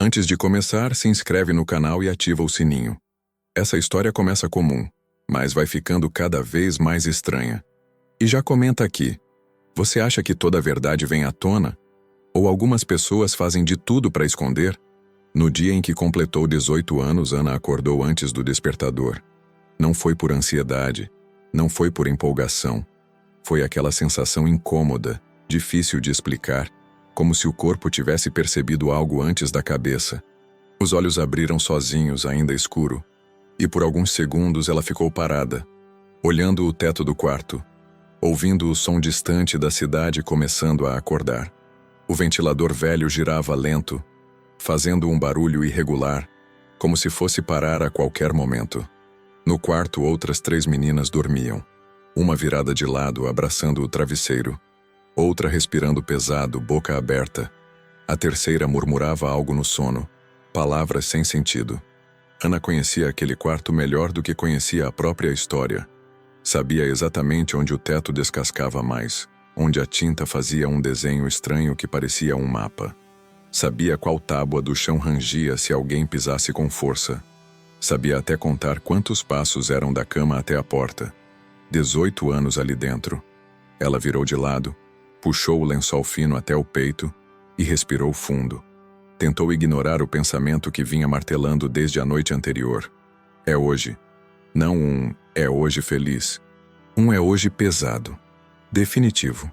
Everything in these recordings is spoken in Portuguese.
Antes de começar, se inscreve no canal e ativa o sininho. Essa história começa comum, mas vai ficando cada vez mais estranha. E já comenta aqui, você acha que toda a verdade vem à tona? Ou algumas pessoas fazem de tudo para esconder? No dia em que completou 18 anos, Ana acordou antes do despertador. Não foi por ansiedade, não foi por empolgação. Foi aquela sensação incômoda, difícil de explicar, como se o corpo tivesse percebido algo antes da cabeça. Os olhos abriram sozinhos, ainda escuro, e por alguns segundos ela ficou parada, olhando o teto do quarto, ouvindo o som distante da cidade começando a acordar. O ventilador velho girava lento, fazendo um barulho irregular, como se fosse parar a qualquer momento. No quarto, outras 3 meninas dormiam. Uma virada de lado, abraçando o travesseiro. Outra respirando pesado, boca aberta. A terceira murmurava algo no sono, palavras sem sentido. Ana conhecia aquele quarto melhor do que conhecia a própria história. Sabia exatamente onde o teto descascava mais, onde a tinta fazia um desenho estranho que parecia um mapa. Sabia qual tábua do chão rangia se alguém pisasse com força. Sabia até contar quantos passos eram da cama até a porta. 18 anos ali dentro. Ela virou de lado, puxou o lençol fino até o peito e respirou fundo. Tentou ignorar o pensamento que vinha martelando desde a noite anterior. É hoje. Não um é hoje feliz. Um é hoje pesado. Definitivo.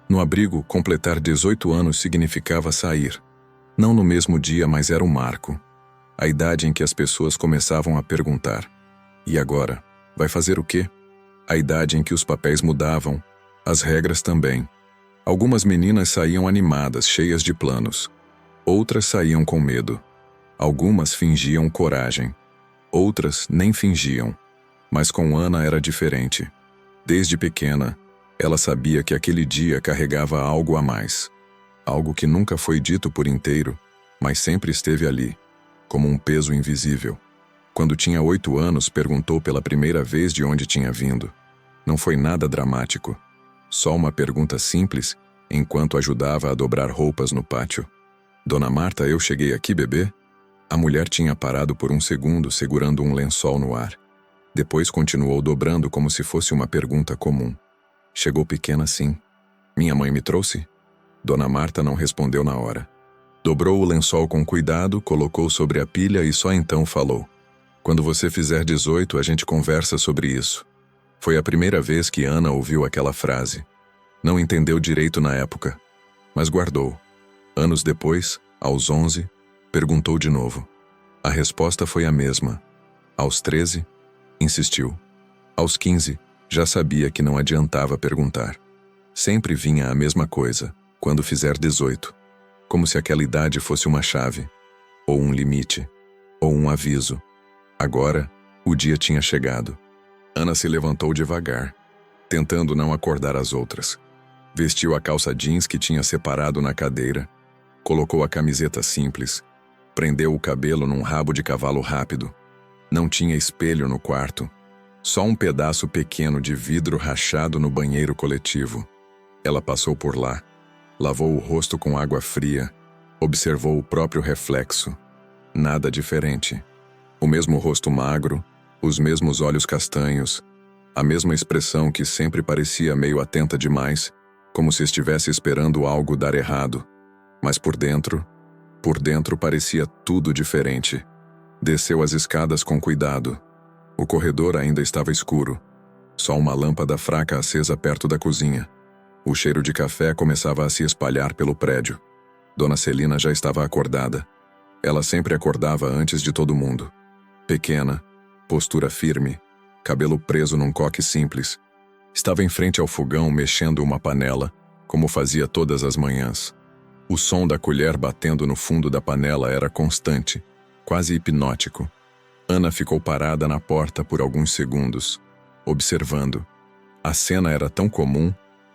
No abrigo, completar 18 anos significava sair. Não no mesmo dia, mas era um marco. A idade em que as pessoas começavam a perguntar: e agora? Vai fazer o quê? A idade em que os papéis mudavam, as regras também. Algumas meninas saíam animadas, cheias de planos. Outras saíam com medo. Algumas fingiam coragem. Outras nem fingiam. Mas com Ana era diferente. Desde pequena, ela sabia que aquele dia carregava algo a mais. Algo que nunca foi dito por inteiro, mas sempre esteve ali, como um peso invisível. Quando tinha 8 anos, perguntou pela primeira vez de onde tinha vindo. Não foi nada dramático. Só uma pergunta simples, enquanto ajudava a dobrar roupas no pátio. Dona Marta, eu cheguei aqui, bebê? A mulher tinha parado por um segundo, segurando um lençol no ar. Depois continuou dobrando como se fosse uma pergunta comum. Chegou pequena, sim. Minha mãe me trouxe? Dona Marta não respondeu na hora. Dobrou o lençol com cuidado, colocou sobre a pilha e só então falou. Quando você fizer 18, a gente conversa sobre isso. Foi a primeira vez que Ana ouviu aquela frase. Não entendeu direito na época, mas guardou. Anos depois, aos 11, perguntou de novo. A resposta foi a mesma. Aos 13, insistiu. Aos 15, já sabia que não adiantava perguntar. Sempre vinha a mesma coisa, quando fizer 18. Como se aquela idade fosse uma chave, ou um limite, ou um aviso. Agora, o dia tinha chegado. Ana se levantou devagar, tentando não acordar as outras. Vestiu a calça jeans que tinha separado na cadeira, colocou a camiseta simples, prendeu o cabelo num rabo de cavalo rápido. Não tinha espelho no quarto, só um pedaço pequeno de vidro rachado no banheiro coletivo. Ela passou por lá, lavou o rosto com água fria, observou o próprio reflexo. Nada diferente. O mesmo rosto magro, os mesmos olhos castanhos, a mesma expressão que sempre parecia meio atenta demais, como se estivesse esperando algo dar errado. Mas por dentro parecia tudo diferente. Desceu as escadas com cuidado. O corredor ainda estava escuro. Só uma lâmpada fraca acesa perto da cozinha. O cheiro de café começava a se espalhar pelo prédio. Dona Celina já estava acordada. Ela sempre acordava antes de todo mundo. Pequena, postura firme, cabelo preso num coque simples. Estava em frente ao fogão mexendo uma panela, como fazia todas as manhãs. O som da colher batendo no fundo da panela era constante, quase hipnótico. Ana ficou parada na porta por alguns segundos, observando. A cena era tão comum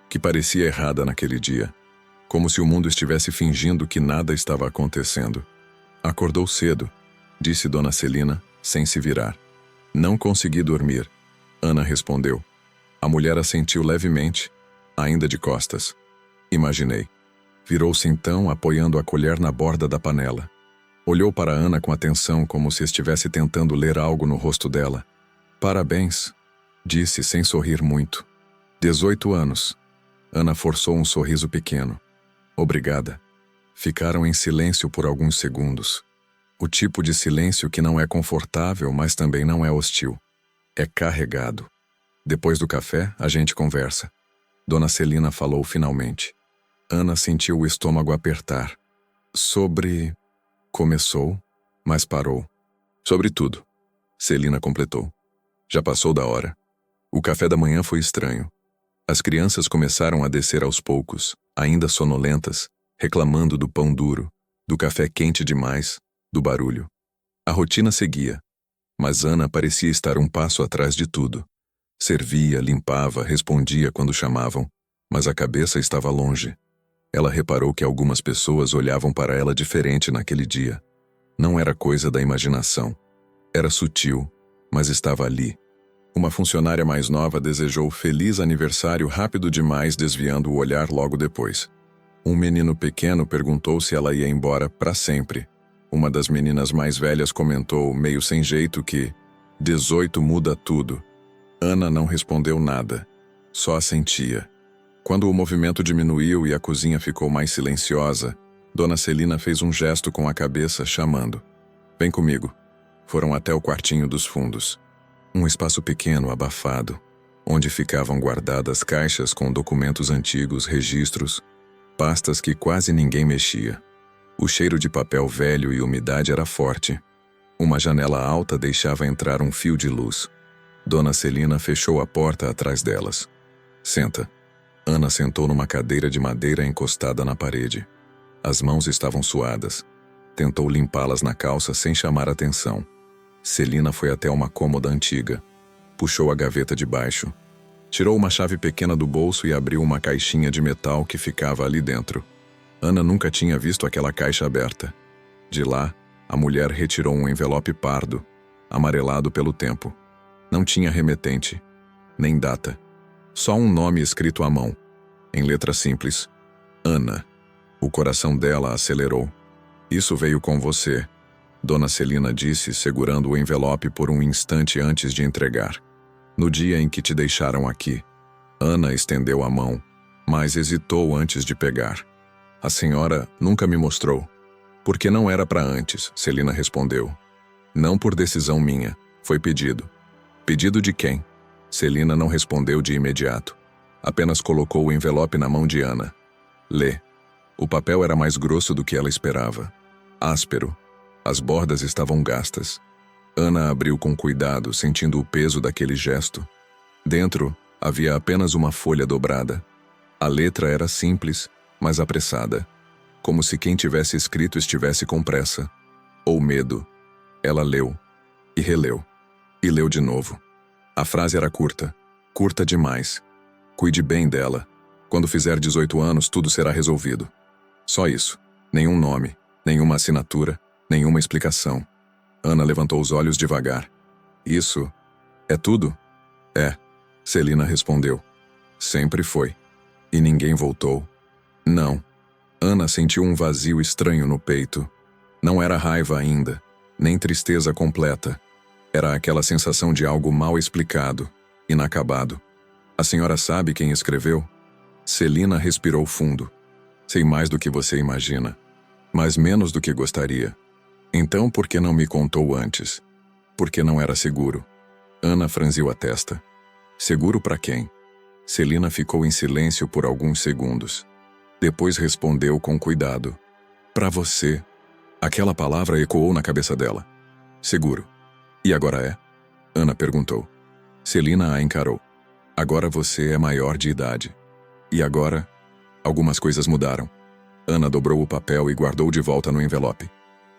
que parecia errada naquele dia, como se o mundo estivesse fingindo que nada estava acontecendo. Acordou cedo, disse Dona Celina, sem se virar. Não consegui dormir, Ana respondeu. A mulher assentiu levemente, ainda de costas. Imaginei. Virou-se então, apoiando a colher na borda da panela. Olhou para Ana com atenção, como se estivesse tentando ler algo no rosto dela. Parabéns, disse sem sorrir muito. 18 anos. Ana forçou um sorriso pequeno. Obrigada. Ficaram em silêncio por alguns segundos. O tipo de silêncio que não é confortável, mas também não é hostil. É carregado. Depois do café, a gente conversa. Dona Celina falou finalmente. Ana sentiu o estômago apertar. Sobre... Começou, mas parou. Sobre tudo. Celina completou. Já passou da hora. O café da manhã foi estranho. As crianças começaram a descer aos poucos, ainda sonolentas, reclamando do pão duro, do café quente demais, do barulho. A rotina seguia, mas Ana parecia estar um passo atrás de tudo. Servia, limpava, respondia quando chamavam, mas a cabeça estava longe. Ela reparou que algumas pessoas olhavam para ela diferente naquele dia. Não era coisa da imaginação. Era sutil, mas estava ali. Uma funcionária mais nova desejou feliz aniversário rápido demais, desviando o olhar logo depois. Um menino pequeno perguntou se ela ia embora para sempre. Uma das meninas mais velhas comentou, meio sem jeito, que 18 muda tudo. Ana não respondeu nada, só assentia. Quando o movimento diminuiu e a cozinha ficou mais silenciosa, Dona Celina fez um gesto com a cabeça, chamando. Vem comigo. Foram até o quartinho dos fundos. Um espaço pequeno, abafado, onde ficavam guardadas caixas com documentos antigos, registros, pastas que quase ninguém mexia. O cheiro de papel velho e umidade era forte. Uma janela alta deixava entrar um fio de luz. Dona Celina fechou a porta atrás delas. Senta. Ana sentou numa cadeira de madeira encostada na parede. As mãos estavam suadas. Tentou limpá-las na calça sem chamar atenção. Celina foi até uma cômoda antiga. Puxou a gaveta de baixo. Tirou uma chave pequena do bolso e abriu uma caixinha de metal que ficava ali dentro. Ana nunca tinha visto aquela caixa aberta. De lá, a mulher retirou um envelope pardo, amarelado pelo tempo. Não tinha remetente, nem data. Só um nome escrito à mão, em letras simples. Ana. O coração dela acelerou. Isso veio com você, Dona Celina disse, segurando o envelope por um instante antes de entregar. No dia em que te deixaram aqui. Ana estendeu a mão, mas hesitou antes de pegar. A senhora nunca me mostrou. Porque não era para antes, Celina respondeu. Não por decisão minha, foi pedido. Pedido de quem? Celina não respondeu de imediato. Apenas colocou o envelope na mão de Ana. Lê. O papel era mais grosso do que ela esperava. Áspero. As bordas estavam gastas. Ana abriu com cuidado, sentindo o peso daquele gesto. Dentro, havia apenas uma folha dobrada. A letra era simples, mas apressada. Como se quem tivesse escrito estivesse com pressa. Ou medo. Ela leu. E releu. E leu de novo. A frase era curta. Curta demais. Cuide bem dela. Quando fizer 18 anos, tudo será resolvido. Só isso. Nenhum nome, nenhuma assinatura, nenhuma explicação. Ana levantou os olhos devagar. Isso é tudo? É, Celina respondeu. Sempre foi. E ninguém voltou. Não. Ana sentiu um vazio estranho no peito. Não era raiva ainda, nem tristeza completa. Era aquela sensação de algo mal explicado, inacabado. A senhora sabe quem escreveu? Celina respirou fundo. Sei mais do que você imagina, mas menos do que gostaria. Então por que não me contou antes? Porque não era seguro. Ana franziu a testa. Seguro para quem? Celina ficou em silêncio por alguns segundos. Depois respondeu com cuidado. Para você. Aquela palavra ecoou na cabeça dela. Seguro. E agora é? Ana perguntou. Celina a encarou. Agora você é maior de idade. E agora? Algumas coisas mudaram. Ana dobrou o papel e guardou de volta no envelope.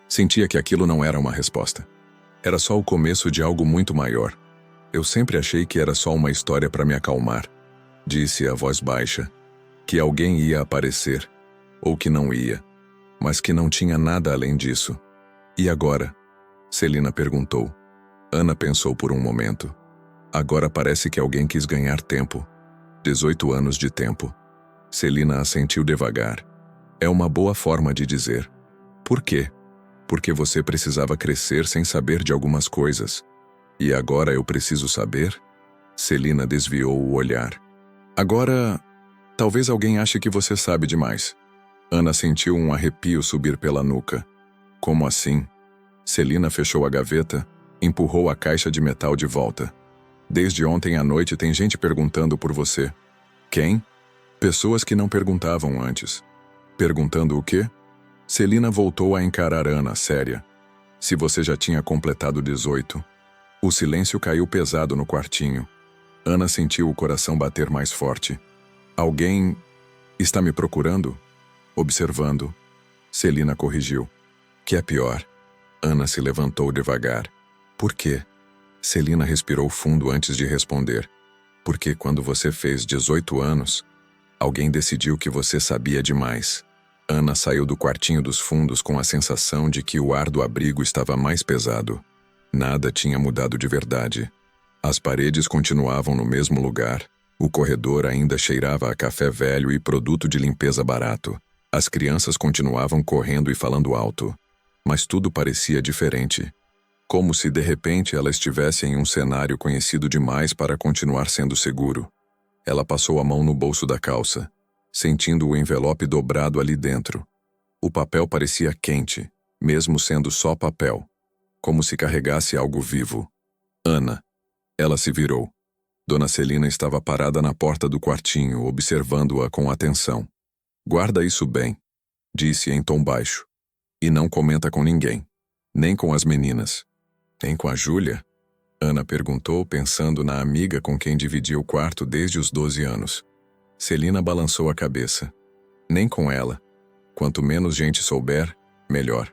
Sentia que aquilo não era uma resposta. Era só o começo de algo muito maior. Eu sempre achei que era só uma história para me acalmar, disse a voz baixa. Que alguém ia aparecer, ou que não ia, mas que não tinha nada além disso. E agora? Celina perguntou. Ana pensou por um momento. Agora parece que alguém quis ganhar tempo. 18 anos de tempo. Celina assentiu devagar. É uma boa forma de dizer. Por quê? Porque você precisava crescer sem saber de algumas coisas. E agora eu preciso saber? Celina desviou o olhar. Agora, talvez alguém ache que você sabe demais. Ana sentiu um arrepio subir pela nuca. Como assim? Celina fechou a gaveta, empurrou a caixa de metal de volta. Desde ontem à noite tem gente perguntando por você. Quem? Pessoas que não perguntavam antes. Perguntando o quê? Celina voltou a encarar Ana, séria. Se você já tinha completado 18. O silêncio caiu pesado no quartinho. Ana sentiu o coração bater mais forte. Alguém está me procurando? Observando. Celina corrigiu. Que é pior. Ana se levantou devagar. Por quê? Celina respirou fundo antes de responder. Porque quando você fez 18 anos, alguém decidiu que você sabia demais. Ana saiu do quartinho dos fundos com a sensação de que o ar do abrigo estava mais pesado. Nada tinha mudado de verdade. As paredes continuavam no mesmo lugar. O corredor ainda cheirava a café velho e produto de limpeza barato. As crianças continuavam correndo e falando alto. Mas tudo parecia diferente. Como se de repente ela estivesse em um cenário conhecido demais para continuar sendo seguro. Ela passou a mão no bolso da calça, sentindo o envelope dobrado ali dentro. O papel parecia quente, mesmo sendo só papel. Como se carregasse algo vivo. Ana. Ela se virou. Dona Celina estava parada na porta do quartinho, observando-a com atenção. Guarda isso bem, disse em tom baixo. E não comenta com ninguém. Nem com as meninas. Nem com a Júlia? Ana perguntou, pensando na amiga com quem dividia o quarto desde os 12 anos. Celina balançou a cabeça. Nem com ela. Quanto menos gente souber, melhor.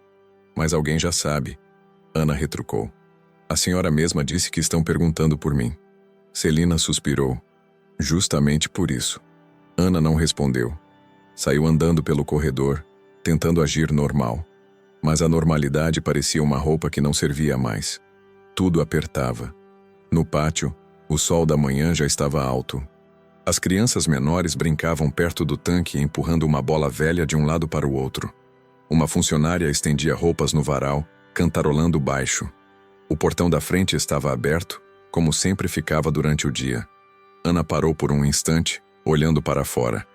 Mas alguém já sabe. Ana retrucou. A senhora mesma disse que estão perguntando por mim. Celina suspirou. Justamente por isso. Ana não respondeu. Saiu andando pelo corredor, tentando agir normal. Mas a normalidade parecia uma roupa que não servia mais. Tudo apertava. No pátio, o sol da manhã já estava alto. As crianças menores brincavam perto do tanque empurrando uma bola velha de um lado para o outro. Uma funcionária estendia roupas no varal, cantarolando baixo. O portão da frente estava aberto, como sempre ficava durante o dia. Ana parou por um instante, olhando para fora.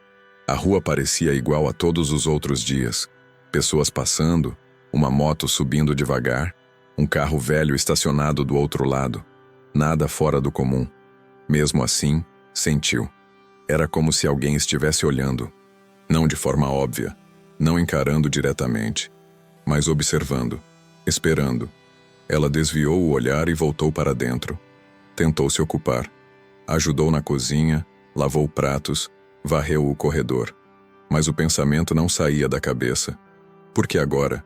A rua parecia igual a todos os outros dias. Pessoas passando, uma moto subindo devagar, um carro velho estacionado do outro lado. Nada fora do comum. Mesmo assim, sentiu. Era como se alguém estivesse olhando. Não de forma óbvia, não encarando diretamente, mas observando, esperando. Ela desviou o olhar e voltou para dentro. Tentou se ocupar. Ajudou na cozinha, lavou pratos, varreu o corredor. Mas o pensamento não saía da cabeça. Por que agora?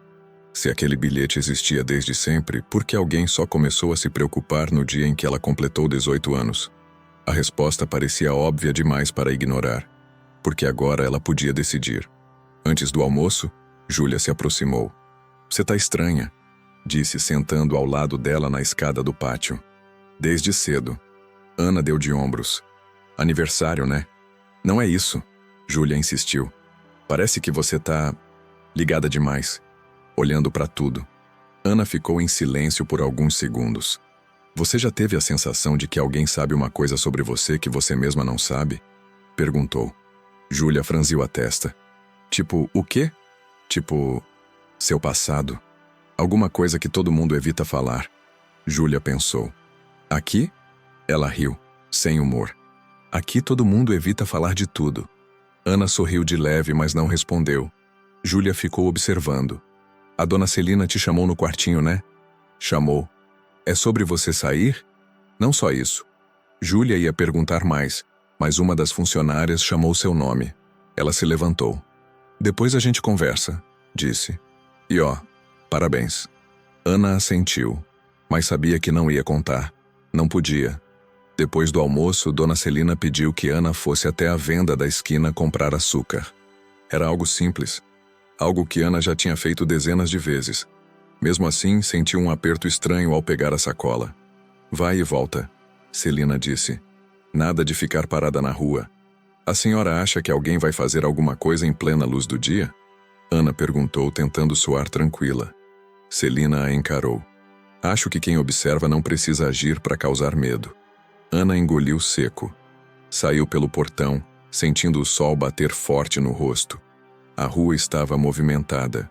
Se aquele bilhete existia desde sempre, por que alguém só começou a se preocupar no dia em que ela completou 18 anos? A resposta parecia óbvia demais para ignorar. Porque agora ela podia decidir. Antes do almoço, Júlia se aproximou. Você tá estranha, disse sentando ao lado dela na escada do pátio. Desde cedo. Ana deu de ombros. Aniversário, né? Não é isso, Júlia insistiu. Parece que você tá ligada demais, olhando para tudo. Ana ficou em silêncio por alguns segundos. Você já teve a sensação de que alguém sabe uma coisa sobre você que você mesma não sabe? Perguntou. Júlia franziu a testa. Tipo, o quê? Tipo, seu passado. Alguma coisa que todo mundo evita falar. Júlia pensou. Aqui? Ela riu, sem humor. Aqui todo mundo evita falar de tudo. Ana sorriu de leve, mas não respondeu. Júlia ficou observando. A dona Celina te chamou no quartinho, né? Chamou. É sobre você sair? Não só isso. Júlia ia perguntar mais, mas uma das funcionárias chamou seu nome. Ela se levantou. Depois a gente conversa, disse. E ó, parabéns. Ana assentiu, mas sabia que não ia contar. Não podia. Depois do almoço, dona Celina pediu que Ana fosse até a venda da esquina comprar açúcar. Era algo simples. Algo que Ana já tinha feito dezenas de vezes. Mesmo assim, sentiu um aperto estranho ao pegar a sacola. Vai e volta, Celina disse. Nada de ficar parada na rua. A senhora acha que alguém vai fazer alguma coisa em plena luz do dia? Ana perguntou, tentando soar tranquila. Celina a encarou. Acho que quem observa não precisa agir para causar medo. Ana engoliu seco. Saiu pelo portão, sentindo o sol bater forte no rosto. A rua estava movimentada.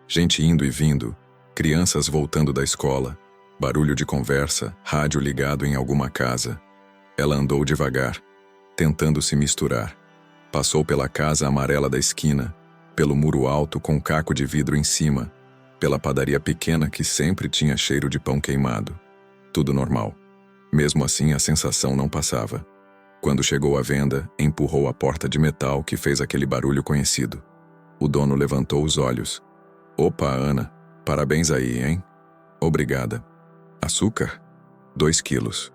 Gente indo e vindo, crianças voltando da escola, barulho de conversa, rádio ligado em alguma casa. Ela andou devagar, tentando se misturar. Passou pela casa amarela da esquina, pelo muro alto com caco de vidro em cima, pela padaria pequena que sempre tinha cheiro de pão queimado. Tudo normal. Mesmo assim, a sensação não passava. Quando chegou à venda, empurrou a porta de metal que fez aquele barulho conhecido. O dono levantou os olhos. Opa, Ana, parabéns aí, hein? Obrigada. Açúcar? 2 quilos.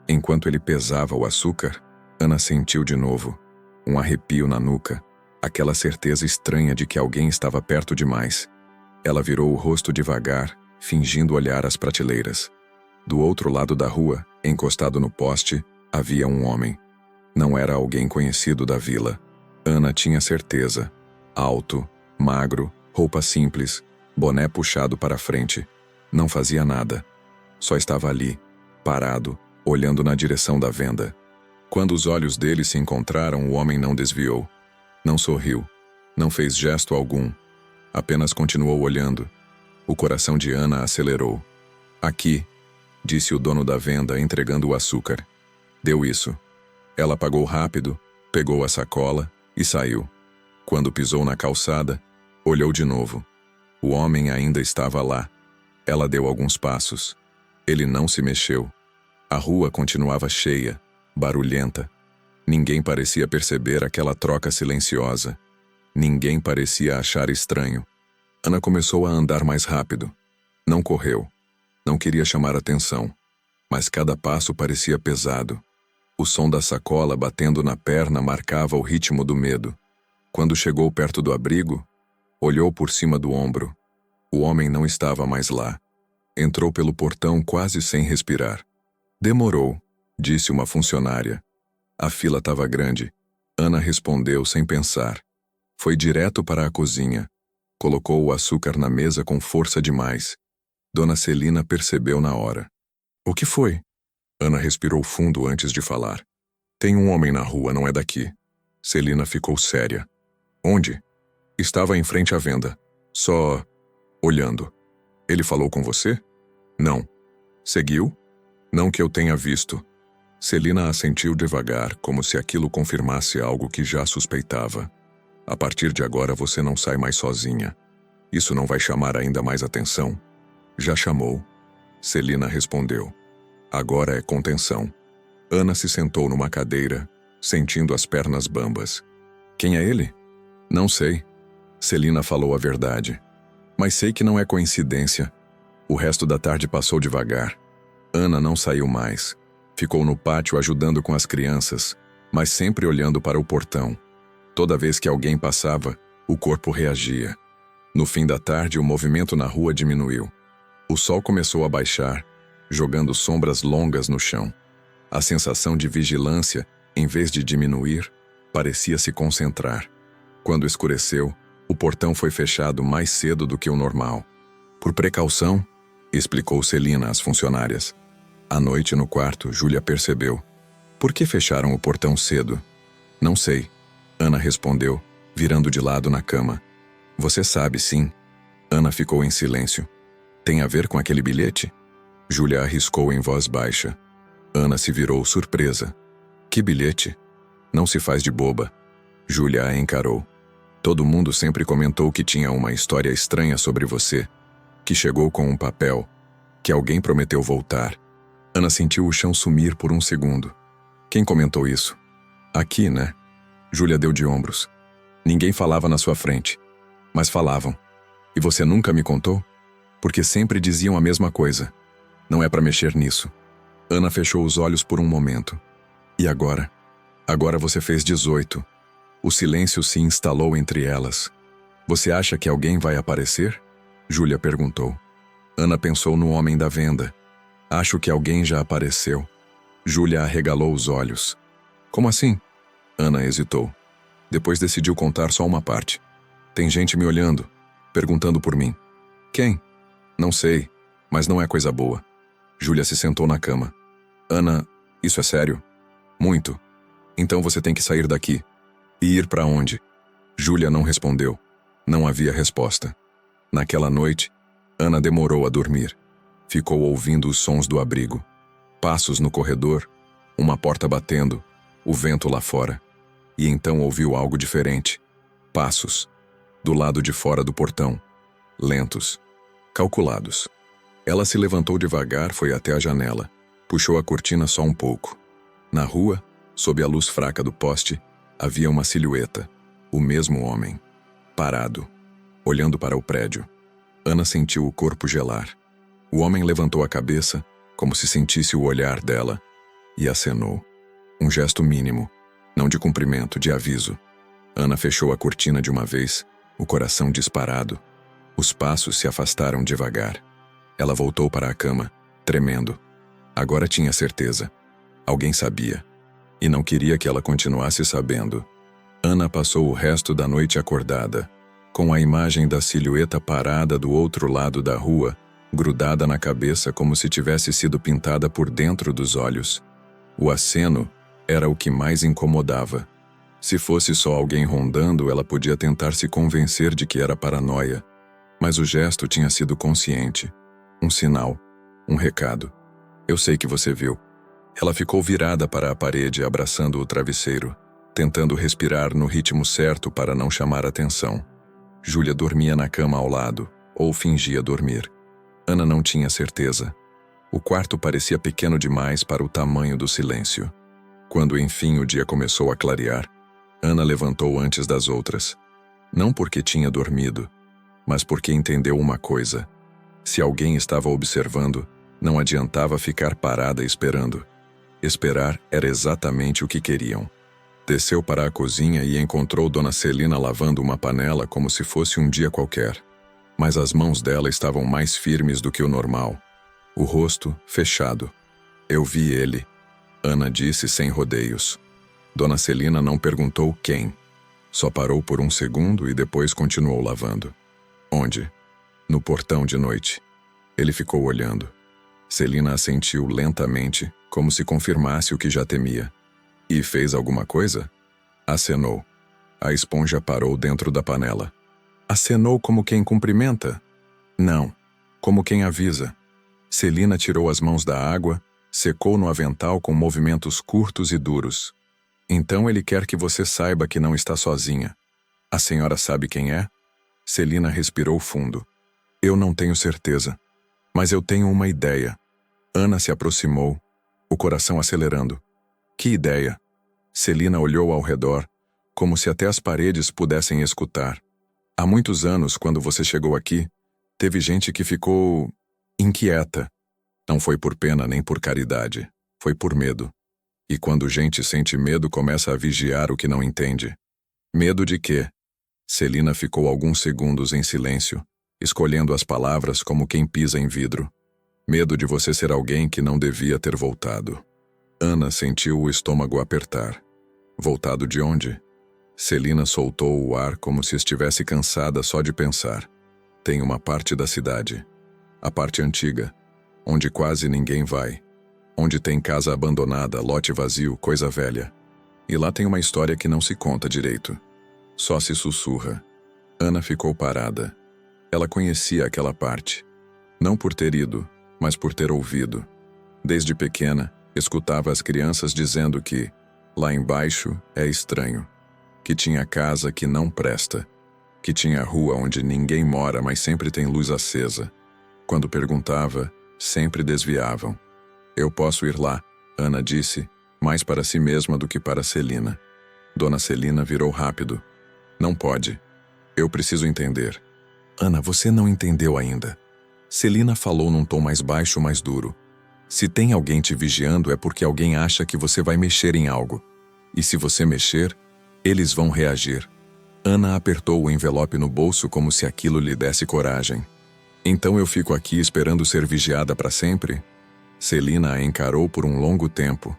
Enquanto ele pesava o açúcar, Ana sentiu de novo um arrepio na nuca, aquela certeza estranha de que alguém estava perto demais. Ela virou o rosto devagar, fingindo olhar as prateleiras. Do outro lado da rua, encostado no poste, havia um homem. Não era alguém conhecido da vila. Ana tinha certeza. Alto, magro, roupa simples, boné puxado para frente. Não fazia nada. Só estava ali, parado, olhando na direção da venda. Quando os olhos dele se encontraram, o homem não desviou. Não sorriu. Não fez gesto algum. Apenas continuou olhando. O coração de Ana acelerou. Aqui, disse o dono da venda, entregando o açúcar. Deu isso. Ela pagou rápido, pegou a sacola e saiu. Quando pisou na calçada, olhou de novo. O homem ainda estava lá. Ela deu alguns passos. Ele não se mexeu. A rua continuava cheia, barulhenta. Ninguém parecia perceber aquela troca silenciosa. Ninguém parecia achar estranho. Ana começou a andar mais rápido. Não correu. Não queria chamar atenção. Mas cada passo parecia pesado. O som da sacola batendo na perna marcava o ritmo do medo. Quando chegou perto do abrigo, olhou por cima do ombro. O homem não estava mais lá. Entrou pelo portão quase sem respirar. Demorou, disse uma funcionária. A fila estava grande. Ana respondeu sem pensar. Foi direto para a cozinha. Colocou o açúcar na mesa com força demais. Dona Celina percebeu na hora. O que foi? Ana respirou fundo antes de falar. Tem um homem na rua, não é daqui. Celina ficou séria. Onde? Estava em frente à venda. Só olhando. Ele falou com você? Não. Seguiu? Não que eu tenha visto. Celina assentiu devagar, como se aquilo confirmasse algo que já suspeitava. A partir de agora você não sai mais sozinha. Isso não vai chamar ainda mais atenção? Já chamou. Celina respondeu. Agora é contenção. Ana se sentou numa cadeira, sentindo as pernas bambas. Quem é ele? Não sei. Celina falou a verdade. Mas sei que não é coincidência. O resto da tarde passou devagar. Ana não saiu mais. Ficou no pátio ajudando com as crianças, mas sempre olhando para o portão. Toda vez que alguém passava, o corpo reagia. No fim da tarde, o movimento na rua diminuiu. O sol começou a baixar, jogando sombras longas no chão. A sensação de vigilância, em vez de diminuir, parecia se concentrar. Quando escureceu, o portão foi fechado mais cedo do que o normal. Por precaução, explicou Celina às funcionárias. À noite no quarto, Júlia percebeu. Por que fecharam o portão cedo? Não sei. Ana respondeu, virando de lado na cama. Você sabe, sim. Ana ficou em silêncio. Tem a ver com aquele bilhete? Júlia arriscou em voz baixa. Ana se virou surpresa. Que bilhete? Não se faz de boba. Júlia a encarou. Todo mundo sempre comentou que tinha uma história estranha sobre você, que chegou com um papel, que alguém prometeu voltar. Ana sentiu o chão sumir por um segundo. Quem comentou isso? Aqui, né? Júlia deu de ombros. Ninguém falava na sua frente. Mas falavam. E você nunca me contou? Porque sempre diziam a mesma coisa. Não é para mexer nisso. Ana fechou os olhos por um momento. E agora? Agora você fez 18. O silêncio se instalou entre elas. Você acha que alguém vai aparecer? Júlia perguntou. Ana pensou no homem da venda. Acho que alguém já apareceu. Júlia arregalou os olhos. Como assim? Ana hesitou. Depois decidiu contar só uma parte. Tem gente me olhando, perguntando por mim. Quem? Não sei, mas não é coisa boa. Júlia se sentou na cama. Ana, isso é sério? Muito. Então você tem que sair daqui. E ir para onde? Júlia não respondeu. Não havia resposta. Naquela noite, Ana demorou a dormir. Ficou ouvindo os sons do abrigo. Passos no corredor, uma porta batendo, o vento lá fora. E então ouviu algo diferente. Passos. Do lado de fora do portão. Lentos. Calculados. Ela se levantou devagar, foi até a janela. Puxou a cortina só um pouco. Na rua, sob a luz fraca do poste, havia uma silhueta. O mesmo homem. Parado. Olhando para o prédio. Ana sentiu o corpo gelar. O homem levantou a cabeça, como se sentisse o olhar dela, e acenou. Um gesto mínimo, não de cumprimento, de aviso. Ana fechou a cortina de uma vez, o coração disparado. Os passos se afastaram devagar. Ela voltou para a cama, tremendo. Agora tinha certeza. Alguém sabia. E não queria que ela continuasse sabendo. Ana passou o resto da noite acordada, com a imagem da silhueta parada do outro lado da rua, grudada na cabeça como se tivesse sido pintada por dentro dos olhos. O aceno era o que mais incomodava. Se fosse só alguém rondando, ela podia tentar se convencer de que era paranoia. Mas o gesto tinha sido consciente. Um sinal. Um recado. Eu sei que você viu. Ela ficou virada para a parede, abraçando o travesseiro, tentando respirar no ritmo certo para não chamar atenção. Júlia dormia na cama ao lado, ou fingia dormir. Ana não tinha certeza. O quarto parecia pequeno demais para o tamanho do silêncio. Quando enfim o dia começou a clarear, Ana levantou antes das outras. Não porque tinha dormido, mas porque entendeu uma coisa. Se alguém estava observando, não adiantava ficar parada esperando. Esperar era exatamente o que queriam. Desceu para a cozinha e encontrou Dona Celina lavando uma panela como se fosse um dia qualquer. Mas as mãos dela estavam mais firmes do que o normal. O rosto fechado. Eu vi ele, Ana disse sem rodeios. Dona Celina não perguntou quem. Só parou por um segundo e depois continuou lavando. Onde? No portão de noite. Ele ficou olhando. Celina assentiu lentamente, como se confirmasse o que já temia. E fez alguma coisa? Acenou. A esponja parou dentro da panela. Acenou como quem cumprimenta? Não, como quem avisa. Celina tirou as mãos da água, secou no avental com movimentos curtos e duros. Então ele quer que você saiba que não está sozinha. A senhora sabe quem é? Celina respirou fundo. Eu não tenho certeza, mas eu tenho uma ideia. Ana se aproximou, o coração acelerando. Que ideia? Celina olhou ao redor, como se até as paredes pudessem escutar. Há muitos anos, quando você chegou aqui, teve gente que ficou inquieta. Não foi por pena nem por caridade, foi por medo. E quando gente sente medo, começa a vigiar o que não entende. Medo de quê? Celina ficou alguns segundos em silêncio, escolhendo as palavras como quem pisa em vidro. Medo de você ser alguém que não devia ter voltado. Ana sentiu o estômago apertar. Voltado de onde? Celina soltou o ar como se estivesse cansada só de pensar. Tem uma parte da cidade, a parte antiga, onde quase ninguém vai, onde tem casa abandonada, lote vazio, coisa velha. E lá tem uma história que não se conta direito. Só se sussurra. Ana ficou parada. Ela conhecia aquela parte. Não por ter ido, mas por ter ouvido. Desde pequena, escutava as crianças dizendo que, lá embaixo, é estranho. Que tinha casa que não presta. Que tinha rua onde ninguém mora, mas sempre tem luz acesa. Quando perguntava, sempre desviavam. Eu posso ir lá, Ana disse, mais para si mesma do que para Celina. Dona Celina virou rápido. Não pode. Eu preciso entender. Ana, você não entendeu ainda. Celina falou num tom mais baixo, mais duro. Se tem alguém te vigiando é porque alguém acha que você vai mexer em algo. E se você mexer, eles vão reagir. Ana apertou o envelope no bolso como se aquilo lhe desse coragem. Então eu fico aqui esperando ser vigiada para sempre? Celina a encarou por um longo tempo.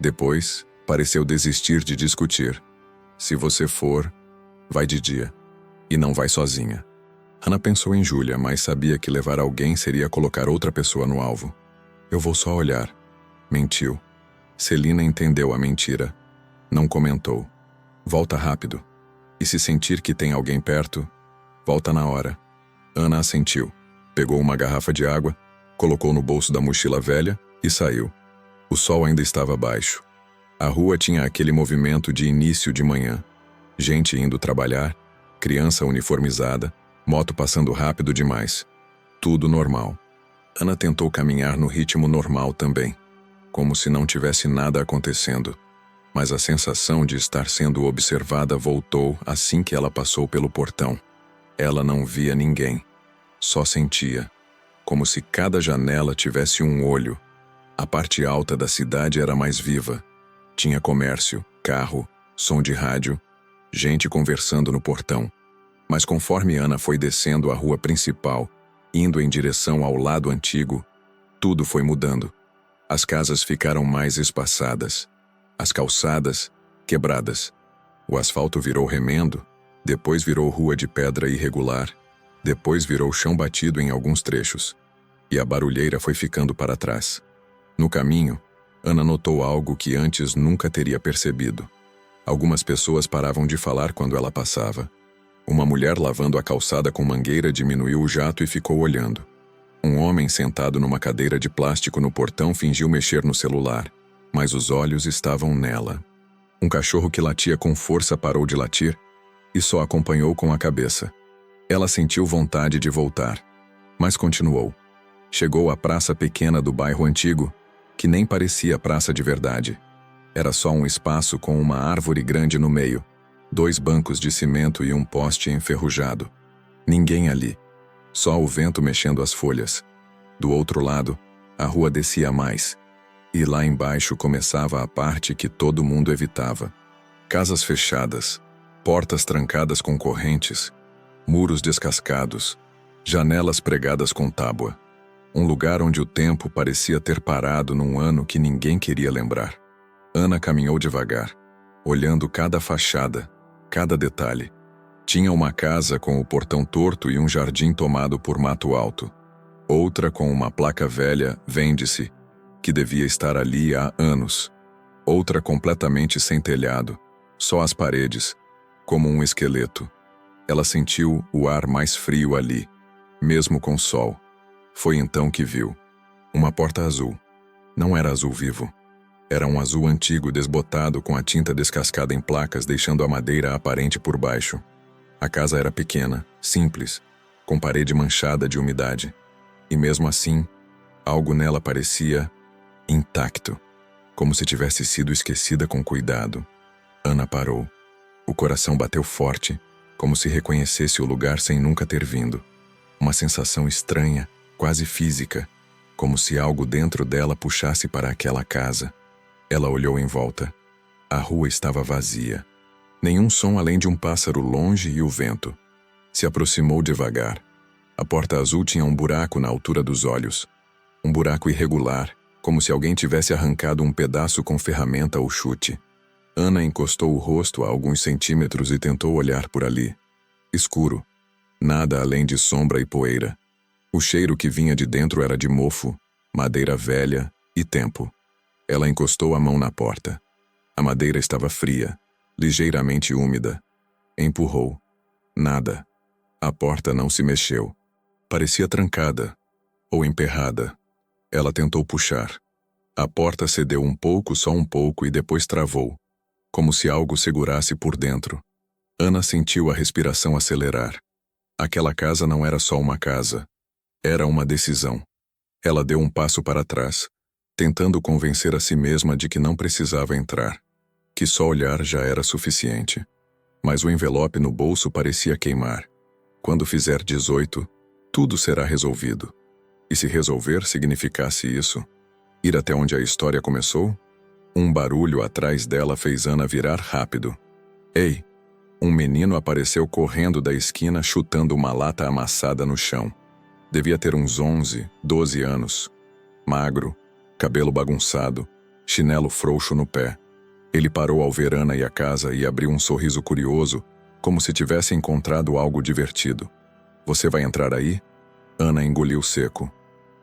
Depois, pareceu desistir de discutir. Se você for, vai de dia. E não vai sozinha. Ana pensou em Júlia, mas sabia que levar alguém seria colocar outra pessoa no alvo. Eu vou só olhar. Mentiu. Celina entendeu a mentira. Não comentou. Volta rápido. E se sentir que tem alguém perto, volta na hora. Ana assentiu. Pegou uma garrafa de água, colocou no bolso da mochila velha e saiu. O sol ainda estava baixo. A rua tinha aquele movimento de início de manhã. Gente indo trabalhar, criança uniformizada, moto passando rápido demais. Tudo normal. Ana tentou caminhar no ritmo normal também, como se não tivesse nada acontecendo. Mas a sensação de estar sendo observada voltou assim que ela passou pelo portão. Ela não via ninguém. Só sentia, como se cada janela tivesse um olho. A parte alta da cidade era mais viva. Tinha comércio, carro, som de rádio, gente conversando no portão. Mas conforme Ana foi descendo a rua principal, indo em direção ao lado antigo, tudo foi mudando. As casas ficaram mais espaçadas. As calçadas, quebradas. O asfalto virou remendo, depois virou rua de pedra irregular, depois virou chão batido em alguns trechos. E a barulheira foi ficando para trás. No caminho, Ana notou algo que antes nunca teria percebido. Algumas pessoas paravam de falar quando ela passava. Uma mulher lavando a calçada com mangueira diminuiu o jato e ficou olhando. Um homem sentado numa cadeira de plástico no portão fingiu mexer no celular, mas os olhos estavam nela. Um cachorro que latia com força parou de latir e só acompanhou com a cabeça. Ela sentiu vontade de voltar, mas continuou. Chegou à praça pequena do bairro antigo, que nem parecia praça de verdade. Era só um espaço com uma árvore grande no meio, 2 bancos de cimento e um poste enferrujado. Ninguém ali. Só o vento mexendo as folhas. Do outro lado, a rua descia mais. E lá embaixo começava a parte que todo mundo evitava. Casas fechadas, portas trancadas com correntes, muros descascados, janelas pregadas com tábua. Um lugar onde o tempo parecia ter parado num ano que ninguém queria lembrar. Ana caminhou devagar, olhando cada fachada, cada detalhe. Tinha uma casa com o portão torto e um jardim tomado por mato alto. Outra com uma placa velha, vende-se, que devia estar ali há anos. Outra completamente sem telhado, só as paredes, como um esqueleto. Ela sentiu o ar mais frio ali, mesmo com sol. Foi então que viu. Uma porta azul. Não era azul vivo. Era um azul antigo desbotado com a tinta descascada em placas, deixando a madeira aparente por baixo. A casa era pequena, simples, com parede manchada de umidade. E mesmo assim, algo nela parecia intacto, como se tivesse sido esquecida com cuidado. Ana parou. O coração bateu forte, como se reconhecesse o lugar sem nunca ter vindo. Uma sensação estranha, quase física, como se algo dentro dela puxasse para aquela casa. Ela olhou em volta. A rua estava vazia. Nenhum som além de um pássaro longe e o vento. Se aproximou devagar. A porta azul tinha um buraco na altura dos olhos. Um buraco irregular, como se alguém tivesse arrancado um pedaço com ferramenta ou chute. Ana encostou o rosto a alguns centímetros e tentou olhar por ali. Escuro. Nada além de sombra e poeira. O cheiro que vinha de dentro era de mofo, madeira velha e tempo. Ela encostou a mão na porta. A madeira estava fria, ligeiramente úmida. Empurrou. Nada. A porta não se mexeu. Parecia trancada, ou emperrada. Ela tentou puxar. A porta cedeu um pouco, só um pouco, e depois travou, como se algo segurasse por dentro. Ana sentiu a respiração acelerar. Aquela casa não era só uma casa. Era uma decisão. Ela deu um passo para trás, tentando convencer a si mesma de que não precisava entrar, que só olhar já era suficiente. Mas o envelope no bolso parecia queimar. Quando fizer 18, tudo será resolvido. E se resolver significasse isso, ir até onde a história começou? Um barulho atrás dela fez Ana virar rápido. Ei! Um menino apareceu correndo da esquina chutando uma lata amassada no chão. Devia ter uns 11, 12 anos. Magro, cabelo bagunçado, chinelo frouxo no pé. Ele parou ao ver Ana e a casa e abriu um sorriso curioso, como se tivesse encontrado algo divertido. Você vai entrar aí? Ana engoliu seco.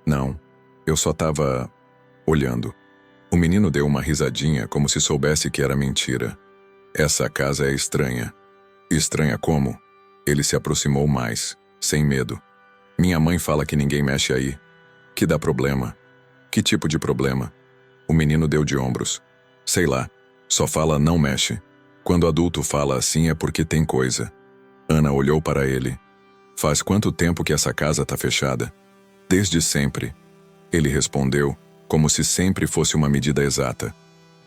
Não, eu só tava olhando. O menino deu uma risadinha como se soubesse que era mentira. Essa casa é estranha. Estranha como? Ele se aproximou mais, sem medo. Minha mãe fala que ninguém mexe aí. Que dá problema. Que tipo de problema? O menino deu de ombros. Sei lá, só fala não mexe. Quando adulto fala assim é porque tem coisa. Ana olhou para ele. Faz quanto tempo que essa casa tá fechada? Desde sempre. Ele respondeu, como se sempre fosse uma medida exata.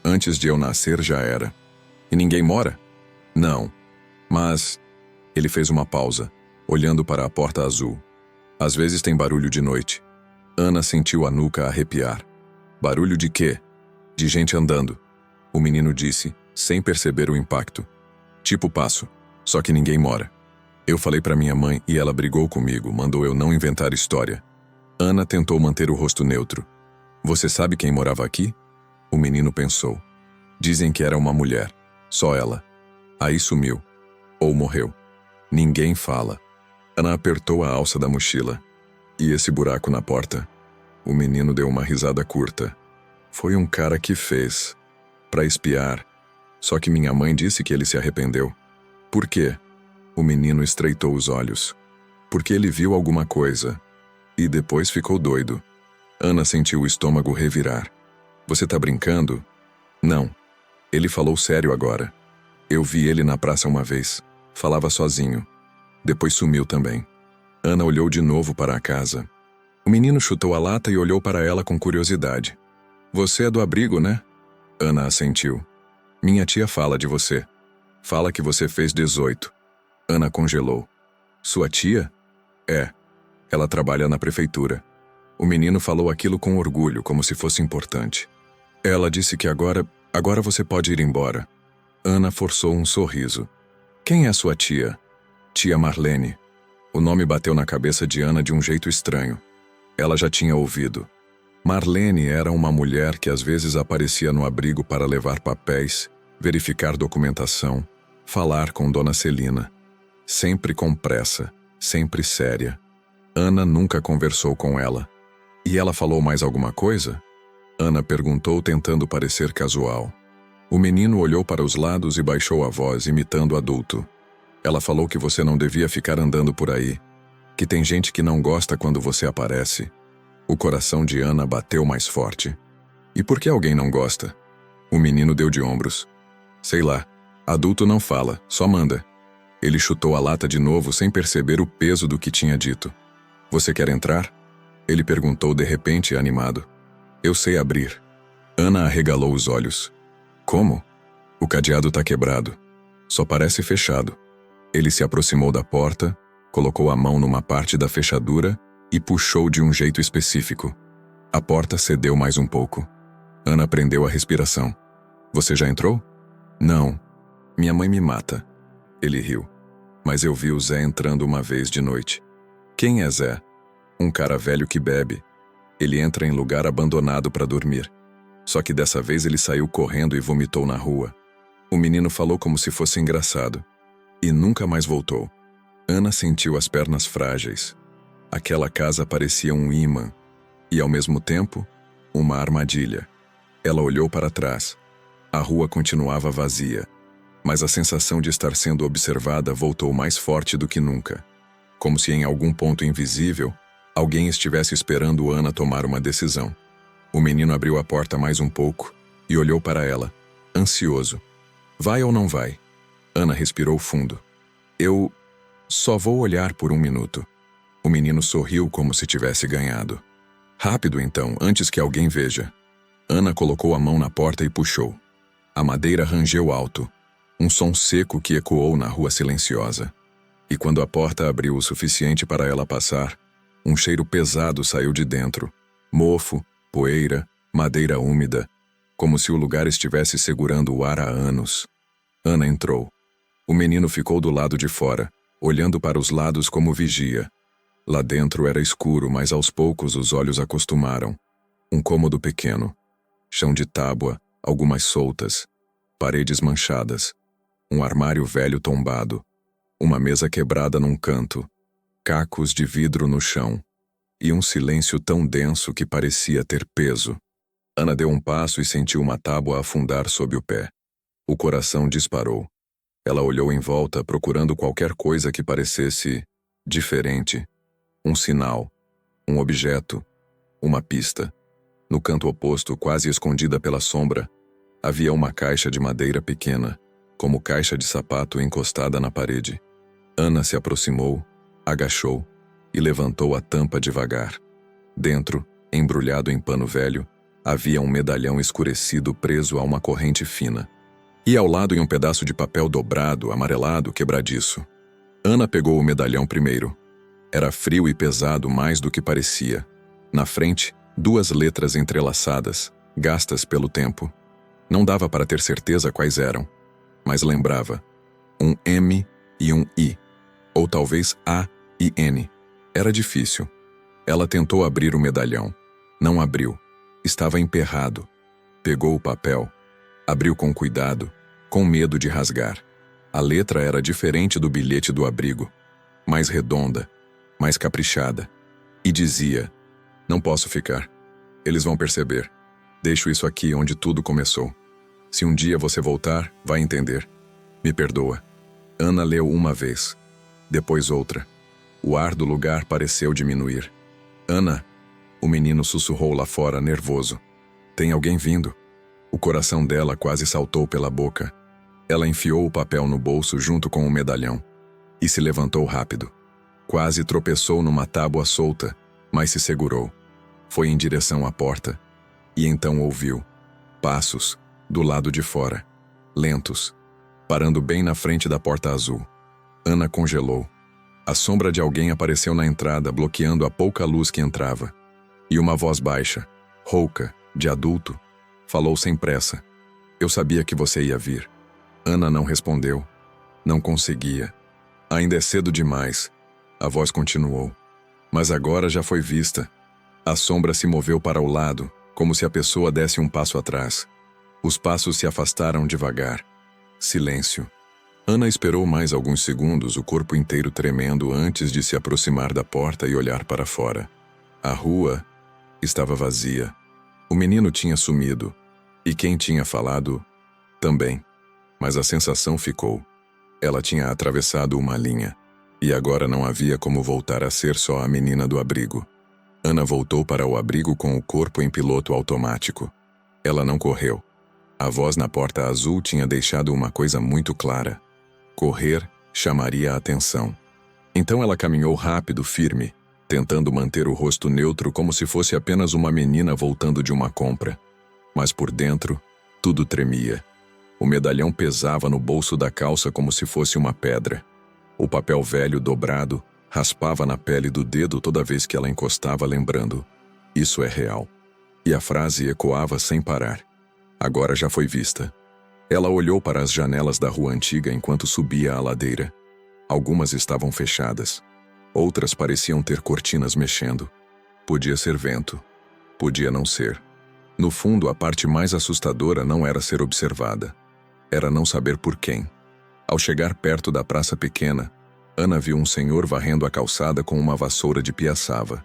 Antes de eu nascer já era. E ninguém mora? Não. Mas... Ele fez uma pausa, olhando para a porta azul. Às vezes tem barulho de noite. Ana sentiu a nuca arrepiar. Barulho de quê? De gente andando. O menino disse, sem perceber o impacto. Tipo passo, só que ninguém mora. Eu falei para minha mãe e ela brigou comigo, mandou eu não inventar história. Ana tentou manter o rosto neutro. Você sabe quem morava aqui? O menino pensou. Dizem que era uma mulher. Só ela. Aí sumiu. Ou morreu. Ninguém fala. Ana apertou a alça da mochila. E esse buraco na porta? O menino deu uma risada curta. Foi um cara que fez. Pra espiar. Só que minha mãe disse que ele se arrependeu. Por quê? O menino estreitou os olhos. Porque ele viu alguma coisa. E depois ficou doido. Ana sentiu o estômago revirar. Você tá brincando? Não. Ele falou sério agora. Eu vi ele na praça uma vez. Falava sozinho. Depois sumiu também. Ana olhou de novo para a casa. O menino chutou a lata e olhou para ela com curiosidade. Você é do abrigo, né? Ana assentiu. Minha tia fala de você. Fala que você fez 18. Ana congelou. Sua tia? É. Ela trabalha na prefeitura. O menino falou aquilo com orgulho, como se fosse importante. Ela disse que agora você pode ir embora. Ana forçou um sorriso. Quem é sua tia? Tia Marlene. O nome bateu na cabeça de Ana de um jeito estranho. Ela já tinha ouvido. Marlene era uma mulher que às vezes aparecia no abrigo para levar papéis, verificar documentação, falar com Dona Celina. Sempre com pressa, sempre séria. Ana nunca conversou com ela. E ela falou mais alguma coisa? Ana perguntou tentando parecer casual. O menino olhou para os lados e baixou a voz, imitando adulto. Ela falou que você não devia ficar andando por aí, que tem gente que não gosta quando você aparece. O coração de Ana bateu mais forte. E por que alguém não gosta? O menino deu de ombros. Sei lá, adulto não fala, só manda. Ele chutou a lata de novo sem perceber o peso do que tinha dito. Você quer entrar? Ele perguntou de repente, animado. Eu sei abrir. Ana arregalou os olhos. Como? O cadeado tá quebrado. Só parece fechado. Ele se aproximou da porta, colocou a mão numa parte da fechadura e puxou de um jeito específico. A porta cedeu mais um pouco. Ana prendeu a respiração. Você já entrou? Não. Minha mãe me mata. Ele riu. Mas eu vi o Zé entrando uma vez de noite. Quem é Zé? Um cara velho que bebe. Ele entra em lugar abandonado para dormir. Só que dessa vez ele saiu correndo e vomitou na rua. O menino falou como se fosse engraçado. E nunca mais voltou. Ana sentiu as pernas frágeis. Aquela casa parecia um ímã. E ao mesmo tempo, uma armadilha. Ela olhou para trás. A rua continuava vazia. Mas a sensação de estar sendo observada voltou mais forte do que nunca. Como se em algum ponto invisível, alguém estivesse esperando Ana tomar uma decisão. O menino abriu a porta mais um pouco e olhou para ela, ansioso. Vai ou não vai? Ana respirou fundo. Eu só vou olhar por um minuto. O menino sorriu como se tivesse ganhado. Rápido então, antes que alguém veja. Ana colocou a mão na porta e puxou. A madeira rangeu alto. Um som seco que ecoou na rua silenciosa. E quando a porta abriu o suficiente para ela passar, um cheiro pesado saiu de dentro. Mofo, poeira, madeira úmida, como se o lugar estivesse segurando o ar há anos. Ana entrou. O menino ficou do lado de fora, olhando para os lados como vigia. Lá dentro era escuro, mas aos poucos os olhos acostumaram. Um cômodo pequeno. Chão de tábua, algumas soltas. Paredes manchadas. Um armário velho tombado. Uma mesa quebrada num canto. cacos de vidro no chão e um silêncio tão denso que parecia ter peso. Ana deu um passo e sentiu uma tábua afundar sob o pé. O coração disparou. Ela olhou em volta procurando qualquer coisa que parecesse diferente. Um sinal, um objeto, uma pista. No canto oposto, quase escondida pela sombra, havia uma caixa de madeira pequena, como caixa de sapato encostada na parede. Ana se aproximou, agachou e levantou a tampa devagar. Dentro, embrulhado em pano velho, havia um medalhão escurecido preso a uma corrente fina. E ao lado em um pedaço de papel dobrado, amarelado, quebradiço. Ana pegou o medalhão primeiro. Era frio e pesado mais do que parecia. Na frente, 2 letras entrelaçadas, gastas pelo tempo. Não dava para ter certeza quais eram, mas lembrava. Um M e um I, ou talvez A e N. Era difícil. Ela tentou abrir o medalhão. Não abriu. Estava emperrado. Pegou o papel. Abriu com cuidado, com medo de rasgar. A letra era diferente do bilhete do abrigo. Mais redonda, mais caprichada. E dizia: "Não posso ficar. Eles vão perceber. Deixo isso aqui onde tudo começou. Se um dia você voltar, vai entender. Me perdoa." Ana leu uma vez. Depois outra. O ar do lugar pareceu diminuir. "Ana!" O menino sussurrou lá fora, nervoso. "Tem alguém vindo." O coração dela quase saltou pela boca. Ela enfiou o papel no bolso junto com o medalhão. E se levantou rápido. Quase tropeçou numa tábua solta, mas se segurou. Foi em direção à porta. E então ouviu passos, do lado de fora. Lentos. Parando bem na frente da porta azul. Ana congelou. A sombra de alguém apareceu na entrada, bloqueando a pouca luz que entrava. E uma voz baixa, rouca, de adulto, falou sem pressa: "Eu sabia que você ia vir." Ana não respondeu. Não conseguia. "Ainda é cedo demais." A voz continuou. Mas agora já foi vista. A sombra se moveu para o lado, como se a pessoa desse um passo atrás. Os passos se afastaram devagar. Silêncio. Ana esperou mais alguns segundos, o corpo inteiro tremendo, antes de se aproximar da porta e olhar para fora. A rua estava vazia. O menino tinha sumido. E quem tinha falado também. Mas a sensação ficou. Ela tinha atravessado uma linha. E agora não havia como voltar a ser só a menina do abrigo. Ana voltou para o abrigo com o corpo em piloto automático. Ela não correu. A voz na porta azul tinha deixado uma coisa muito clara. Correr chamaria a atenção. Então ela caminhou rápido, firme, tentando manter o rosto neutro como se fosse apenas uma menina voltando de uma compra. Mas por dentro, tudo tremia. O medalhão pesava no bolso da calça como se fosse uma pedra. O papel velho dobrado raspava na pele do dedo toda vez que ela encostava, lembrando: "Isso é real." E a frase ecoava sem parar. Agora já foi vista. Ela olhou para as janelas da rua antiga enquanto subia a ladeira. Algumas estavam fechadas. Outras pareciam ter cortinas mexendo. Podia ser vento. Podia não ser. No fundo, a parte mais assustadora não era ser observada. Era não saber por quem. Ao chegar perto da praça pequena, Ana viu um senhor varrendo a calçada com uma vassoura de piaçava.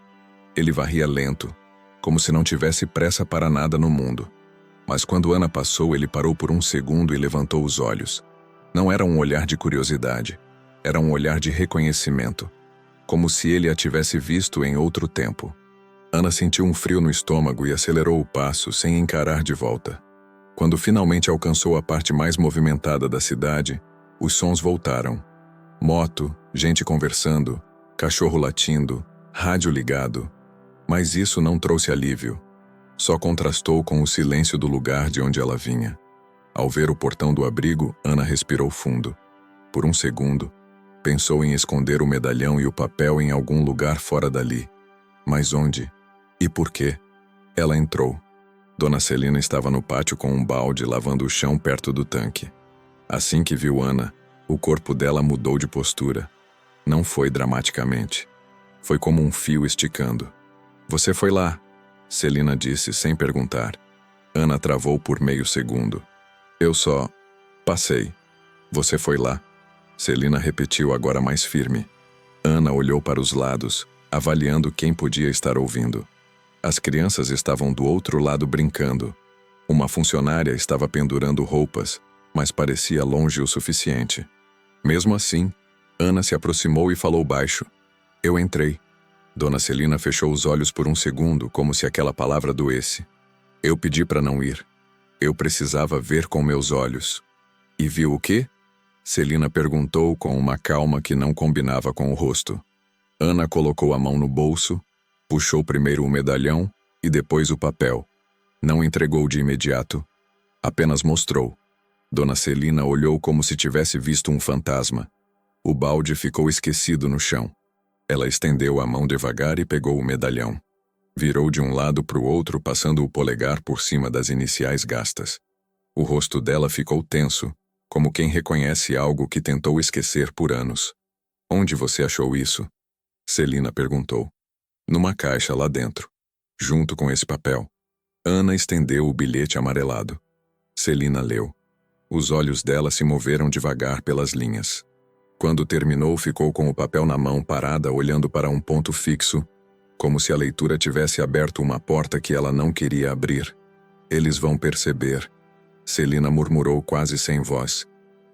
Ele varria lento, como se não tivesse pressa para nada no mundo. Mas quando Ana passou, ele parou por um segundo e levantou os olhos. Não era um olhar de curiosidade. Era um olhar de reconhecimento. Como se ele a tivesse visto em outro tempo. Ana sentiu um frio no estômago e acelerou o passo sem encarar de volta. Quando finalmente alcançou a parte mais movimentada da cidade, os sons voltaram. Moto, gente conversando, cachorro latindo, rádio ligado. Mas isso não trouxe alívio. Só contrastou com o silêncio do lugar de onde ela vinha. Ao ver o portão do abrigo, Ana respirou fundo. Por um segundo, pensou em esconder o medalhão e o papel em algum lugar fora dali. Mas onde? E por quê? Ela entrou. Dona Celina estava no pátio com um balde lavando o chão perto do tanque. Assim que viu Ana, o corpo dela mudou de postura. Não foi dramaticamente. Foi como um fio esticando. "Você foi lá?" Celina disse sem perguntar. Ana travou por meio segundo. "Eu só passei." "Você foi lá?" Celina repetiu agora mais firme. Ana olhou para os lados, avaliando quem podia estar ouvindo. As crianças estavam do outro lado brincando. Uma funcionária estava pendurando roupas, mas parecia longe o suficiente. Mesmo assim, Ana se aproximou e falou baixo. Eu entrei. Dona Celina fechou os olhos por um segundo, como se aquela palavra doesse. Eu pedi para não ir. Eu precisava ver com meus olhos. E viu o quê? Celina perguntou com uma calma que não combinava com o rosto. Ana colocou a mão no bolso, puxou primeiro o medalhão e depois o papel. Não entregou de imediato, apenas mostrou. Dona Celina olhou como se tivesse visto um fantasma. O balde ficou esquecido no chão. Ela estendeu a mão devagar e pegou o medalhão. Virou de um lado para o outro, passando o polegar por cima das iniciais gastas. O rosto dela ficou tenso, como quem reconhece algo que tentou esquecer por anos. Onde você achou isso? Celina perguntou. Numa caixa lá dentro, junto com esse papel. Ana estendeu o bilhete amarelado. Celina leu. Os olhos dela se moveram devagar pelas linhas. Quando terminou, ficou com o papel na mão, parada, olhando para um ponto fixo, como se a leitura tivesse aberto uma porta que ela não queria abrir. Eles vão perceber. Celina murmurou quase sem voz.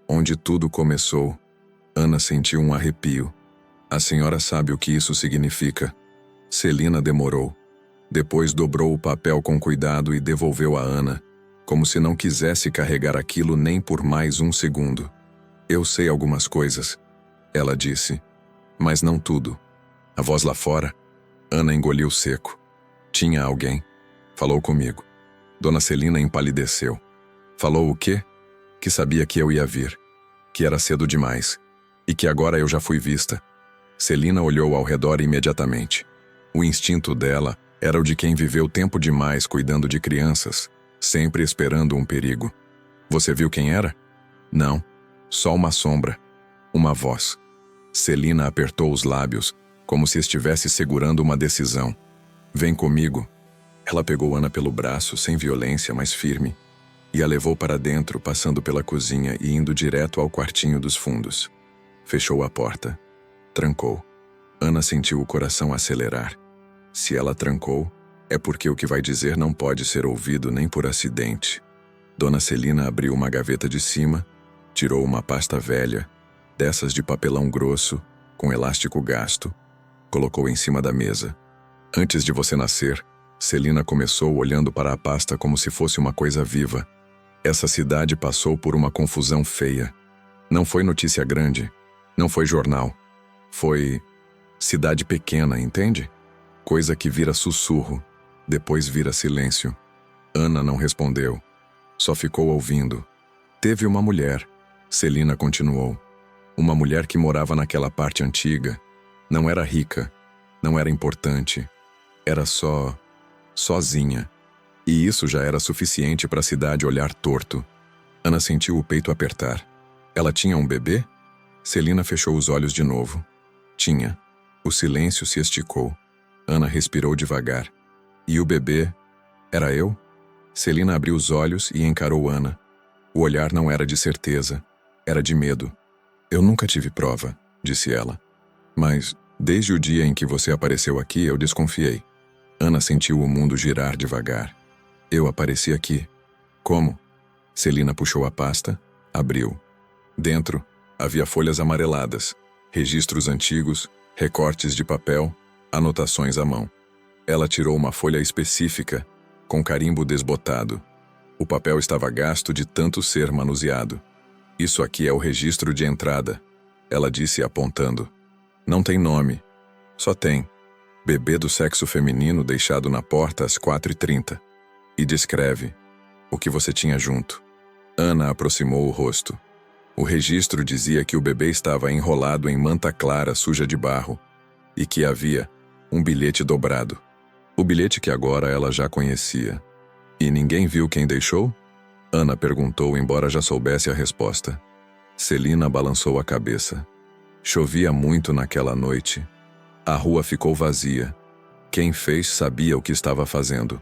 Onde tudo começou. Ana sentiu um arrepio. A senhora sabe o que isso significa. Celina demorou. Depois dobrou o papel com cuidado e devolveu a Ana, como se não quisesse carregar aquilo nem por mais um segundo. Eu sei algumas coisas, ela disse, mas não tudo. A voz lá fora, Ana engoliu seco. Tinha alguém. Falou comigo. Dona Celina empalideceu. Falou o quê? Que sabia que eu ia vir. Que era cedo demais. E que agora eu já fui vista. Celina olhou ao redor imediatamente. O instinto dela era o de quem viveu tempo demais cuidando de crianças, sempre esperando um perigo. Você viu quem era? Não. Só uma sombra. Uma voz. Celina apertou os lábios, como se estivesse segurando uma decisão. Vem comigo. Ela pegou Ana pelo braço, sem violência, mas firme, e a levou para dentro, passando pela cozinha e indo direto ao quartinho dos fundos. Fechou a porta. Trancou. Ana sentiu o coração acelerar. Se ela trancou, é porque o que vai dizer não pode ser ouvido nem por acidente. Dona Celina abriu uma gaveta de cima, tirou uma pasta velha, dessas de papelão grosso, com elástico gasto, colocou em cima da mesa. Antes de você nascer, Celina começou olhando para a pasta como se fosse uma coisa viva. Essa cidade passou por uma confusão feia. Não foi notícia grande, não foi jornal. Foi cidade pequena, entende? Coisa que vira sussurro, depois vira silêncio. Ana não respondeu, só ficou ouvindo. Teve uma mulher, Celina continuou. Uma mulher que morava naquela parte antiga. Não era rica, não era importante. Era sozinha. E isso já era suficiente para a cidade olhar torto. Ana sentiu o peito apertar. Ela tinha um bebê? Celina fechou os olhos de novo. Tinha. O silêncio se esticou. Ana respirou devagar. E o bebê? Era eu? Celina abriu os olhos e encarou Ana. O olhar não era de certeza, era de medo. Eu nunca tive prova, disse ela. Mas, desde o dia em que você apareceu aqui, eu desconfiei. Ana sentiu o mundo girar devagar. Eu apareci aqui. Como? Celina puxou a pasta, abriu. Dentro, havia folhas amareladas, registros antigos, recortes de papel, anotações à mão. Ela tirou uma folha específica, com carimbo desbotado. O papel estava gasto de tanto ser manuseado. Isso aqui é o registro de entrada, ela disse apontando. Não tem nome. Só tem. Bebê do sexo feminino deixado na porta às 4h30. E descreve o que você tinha junto. Ana aproximou o rosto. O registro dizia que o bebê estava enrolado em manta clara suja de barro e que havia um bilhete dobrado. O bilhete que agora ela já conhecia. E ninguém viu quem deixou? Ana perguntou, embora já soubesse a resposta. Celina balançou a cabeça. Chovia muito naquela noite. A rua ficou vazia. Quem fez sabia o que estava fazendo.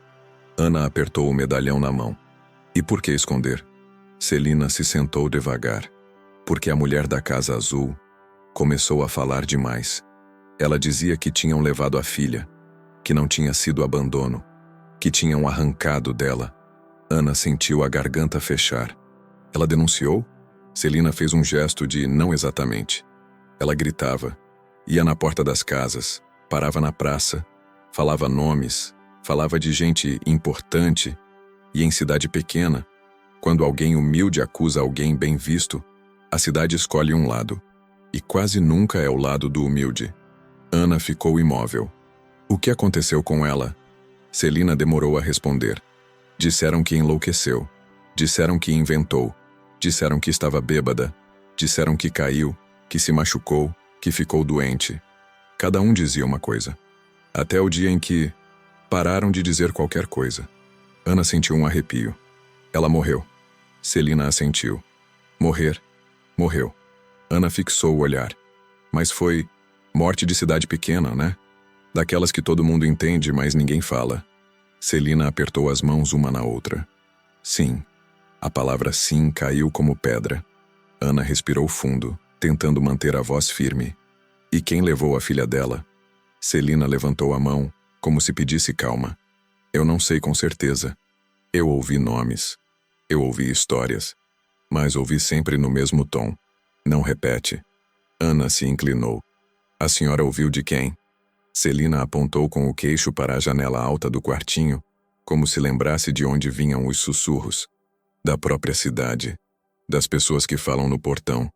Ana apertou o medalhão na mão. E por que esconder? Celina se sentou devagar. Porque a mulher da Casa Azul começou a falar demais. Ela dizia que tinham levado a filha, que não tinha sido abandono, que tinham arrancado dela. Ana sentiu a garganta fechar. Ela denunciou? Celina fez um gesto de não exatamente. Ela gritava, ia na porta das casas, parava na praça, falava nomes, falava de gente importante. E em cidade pequena, quando alguém humilde acusa alguém bem visto, a cidade escolhe um lado. E quase nunca é o lado do humilde. Ana ficou imóvel. O que aconteceu com ela? Celina demorou a responder. Disseram que enlouqueceu. Disseram que inventou. Disseram que estava bêbada. Disseram que caiu, que se machucou, que ficou doente. Cada um dizia uma coisa. Até o dia em que pararam de dizer qualquer coisa. Ana sentiu um arrepio. Ela morreu. Celina assentiu. Morrer. Morreu. Ana fixou o olhar. Mas foi morte de cidade pequena, né? Daquelas que todo mundo entende, mas ninguém fala. Celina apertou as mãos uma na outra. Sim. A palavra sim caiu como pedra. Ana respirou fundo, tentando manter a voz firme. E quem levou a filha dela? Celina levantou a mão, como se pedisse calma. Eu não sei com certeza. Eu ouvi nomes. Eu ouvi histórias. Mas ouvi sempre no mesmo tom. Não repete. Ana se inclinou. A senhora ouviu de quem? Celina apontou com o queixo para a janela alta do quartinho, como se lembrasse de onde vinham os sussurros. Da própria cidade. Das pessoas que falam no portão.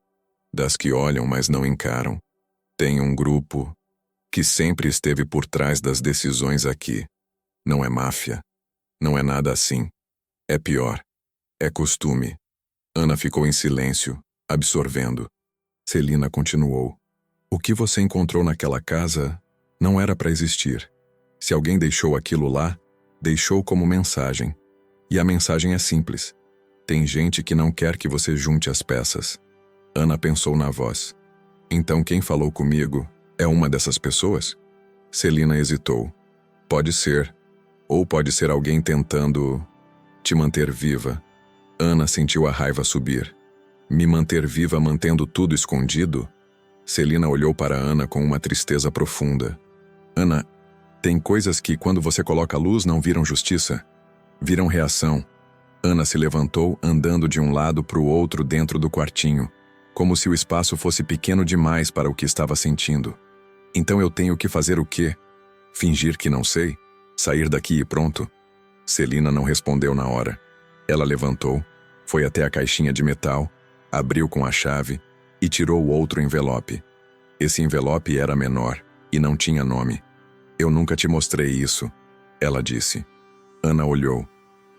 Das que olham, mas não encaram. Tem um grupo que sempre esteve por trás das decisões aqui. Não é máfia. Não é nada assim. É pior. É costume. Ana ficou em silêncio, absorvendo. Celina continuou. O que você encontrou naquela casa não era para existir. Se alguém deixou aquilo lá, deixou como mensagem. E a mensagem é simples. Tem gente que não quer que você junte as peças. Ana pensou na voz. Então quem falou comigo é uma dessas pessoas? Celina hesitou. Pode ser. Ou pode ser alguém tentando te manter viva. Ana sentiu a raiva subir. Me manter viva mantendo tudo escondido? Celina olhou para Ana com uma tristeza profunda. Ana, tem coisas que quando você coloca luz não viram justiça. Viram reação. Ana se levantou, andando de um lado para o outro dentro do quartinho, como se o espaço fosse pequeno demais para o que estava sentindo. Então eu tenho que fazer o quê? Fingir que não sei? Sair daqui e pronto? Celina não respondeu na hora. Ela levantou, foi até a caixinha de metal, abriu com a chave e tirou o outro envelope. Esse envelope era menor e não tinha nome. Eu nunca te mostrei isso, ela disse. Ana olhou.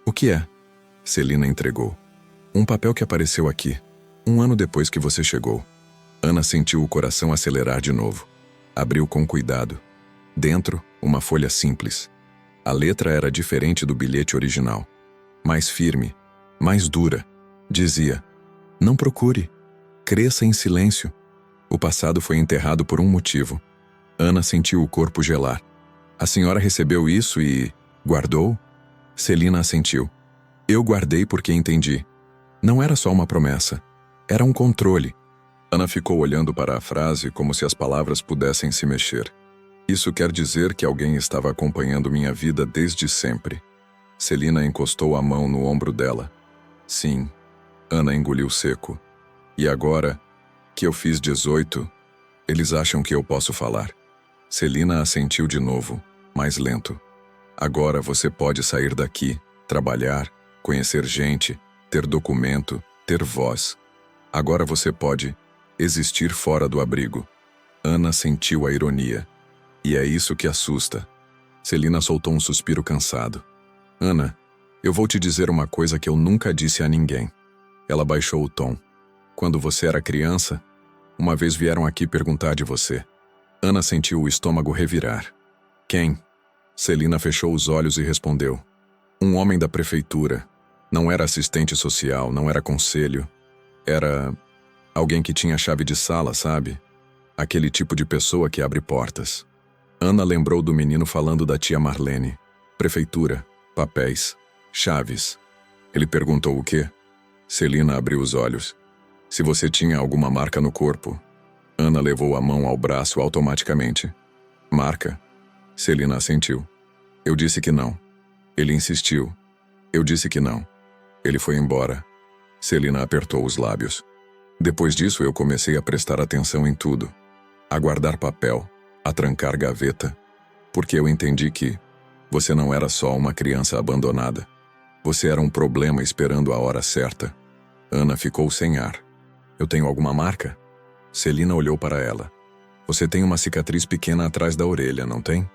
O que é? Celina entregou. Um papel que apareceu aqui, 1 ano depois que você chegou. Ana sentiu o coração acelerar de novo. Abriu com cuidado. Dentro, uma folha simples. A letra era diferente do bilhete original. Mais firme, mais dura. Dizia, não procure. Cresça em silêncio. O passado foi enterrado por um motivo. Ana sentiu o corpo gelar. A senhora recebeu isso e guardou? Celina assentiu. Eu guardei porque entendi. Não era só uma promessa. Era um controle. Ana ficou olhando para a frase como se as palavras pudessem se mexer. Isso quer dizer que alguém estava acompanhando minha vida desde sempre. Celina encostou a mão no ombro dela. Sim. Ana engoliu seco. E agora, que eu fiz 18, eles acham que eu posso falar. Celina assentiu de novo, mais lento. Agora você pode sair daqui, trabalhar, conhecer gente, ter documento, ter voz. Agora você pode existir fora do abrigo. Ana sentiu a ironia. E é isso que assusta. Celina soltou um suspiro cansado. Ana, eu vou te dizer uma coisa que eu nunca disse a ninguém. Ela baixou o tom. Quando você era criança, uma vez vieram aqui perguntar de você. Ana sentiu o estômago revirar. Quem? Celina fechou os olhos e respondeu. Um homem da prefeitura. Não era assistente social, não era conselho. Era alguém que tinha chave de sala, sabe? Aquele tipo de pessoa que abre portas. Ana lembrou do menino falando da tia Marlene. Prefeitura, papéis, chaves. Ele perguntou o quê? Celina abriu os olhos. Se você tinha alguma marca no corpo. Ana levou a mão ao braço automaticamente. Marca. Celina assentiu. Eu disse que não. Ele insistiu. Eu disse que não. Ele foi embora. Celina apertou os lábios. Depois disso eu comecei a prestar atenção em tudo. A guardar papel, a trancar gaveta. Porque eu entendi que você não era só uma criança abandonada. Você era um problema esperando a hora certa. Ana ficou sem ar. Eu tenho alguma marca? Celina olhou para ela. Você tem uma cicatriz pequena atrás da orelha, não tem?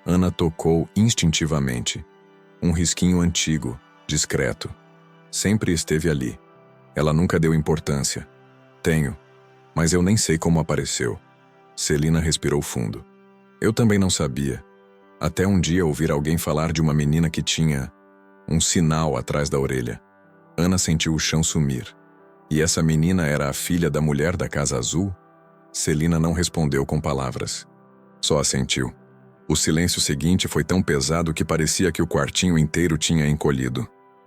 Ana tocou instintivamente. Um risquinho antigo, discreto. Sempre esteve ali. Ela nunca deu importância. Tenho, mas eu nem sei como apareceu. Celina respirou fundo. Eu também não sabia. Até um dia ouvir alguém falar de uma menina que tinha um sinal atrás da orelha. Ana sentiu o chão sumir. E essa menina era a filha da mulher da Casa Azul? Celina não respondeu com palavras. Só assentiu. O silêncio seguinte foi tão pesado que parecia que o quartinho inteiro tinha encolhido.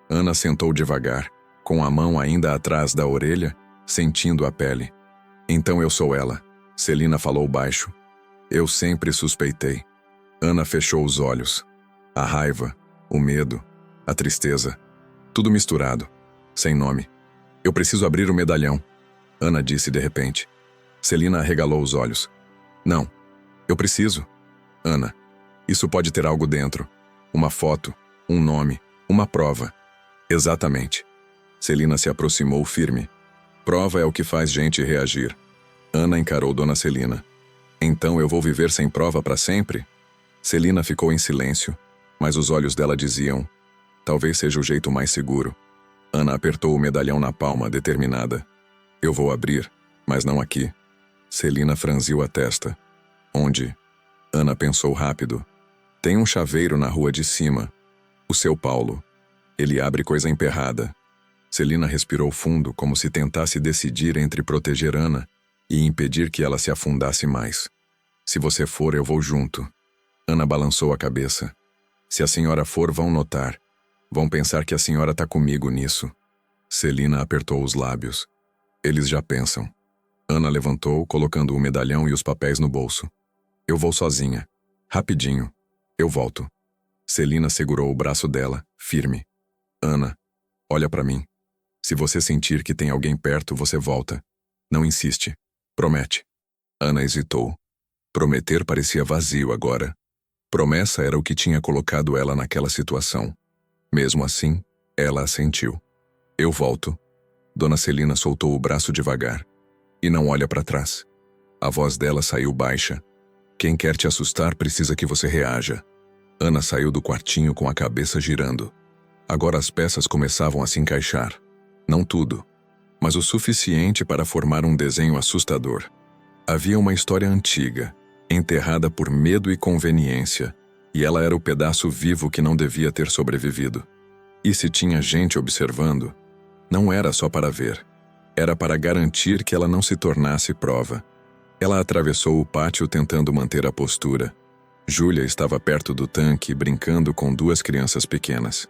Ana sentou devagar, com a mão ainda atrás da orelha, sentindo a pele. Então eu sou ela. Celina falou baixo. Eu sempre suspeitei. Ana fechou os olhos. A raiva, o medo, a tristeza. Tudo misturado. Sem nome. Eu preciso abrir o medalhão. Ana disse de repente. Celina arregalou os olhos. Não. Eu preciso. Ana. Isso pode ter algo dentro. Uma foto, um nome, uma prova. Exatamente. Celina se aproximou firme. Prova é o que faz gente reagir. Ana encarou Dona Celina. Então eu vou viver sem prova para sempre? Celina ficou em silêncio, mas os olhos dela diziam: talvez seja o jeito mais seguro. Ana apertou o medalhão na palma, determinada. Eu vou abrir, mas não aqui. Celina franziu a testa. Onde? Ana pensou rápido. Tem um chaveiro na rua de cima. O seu Paulo. Ele abre coisa emperrada. Celina respirou fundo, como se tentasse decidir entre proteger Ana e impedir que ela se afundasse mais. Se você for, eu vou junto. Ana balançou a cabeça. Se a senhora for, vão notar. Vão pensar que a senhora está comigo nisso. Celina apertou os lábios. Eles já pensam. Ana levantou, colocando o medalhão e os papéis no bolso. Eu vou sozinha. Rapidinho. Eu volto. Celina segurou o braço dela, firme. Ana, olha para mim. Se você sentir que tem alguém perto, você volta. Não insiste. Promete. Ana hesitou. Prometer parecia vazio agora. Promessa era o que tinha colocado ela naquela situação. Mesmo assim, ela assentiu. Eu volto. Dona Celina soltou o braço devagar. E não olha para trás. A voz dela saiu baixa. Quem quer te assustar precisa que você reaja. Ana saiu do quartinho com a cabeça girando. Agora as peças começavam a se encaixar. Não tudo, mas o suficiente para formar um desenho assustador. Havia uma história antiga, enterrada por medo e conveniência, e ela era o pedaço vivo que não devia ter sobrevivido. E se tinha gente observando, não era só para ver. Era para garantir que ela não se tornasse prova. Ela atravessou o pátio tentando manter a postura. Júlia estava perto do tanque, brincando com duas crianças pequenas.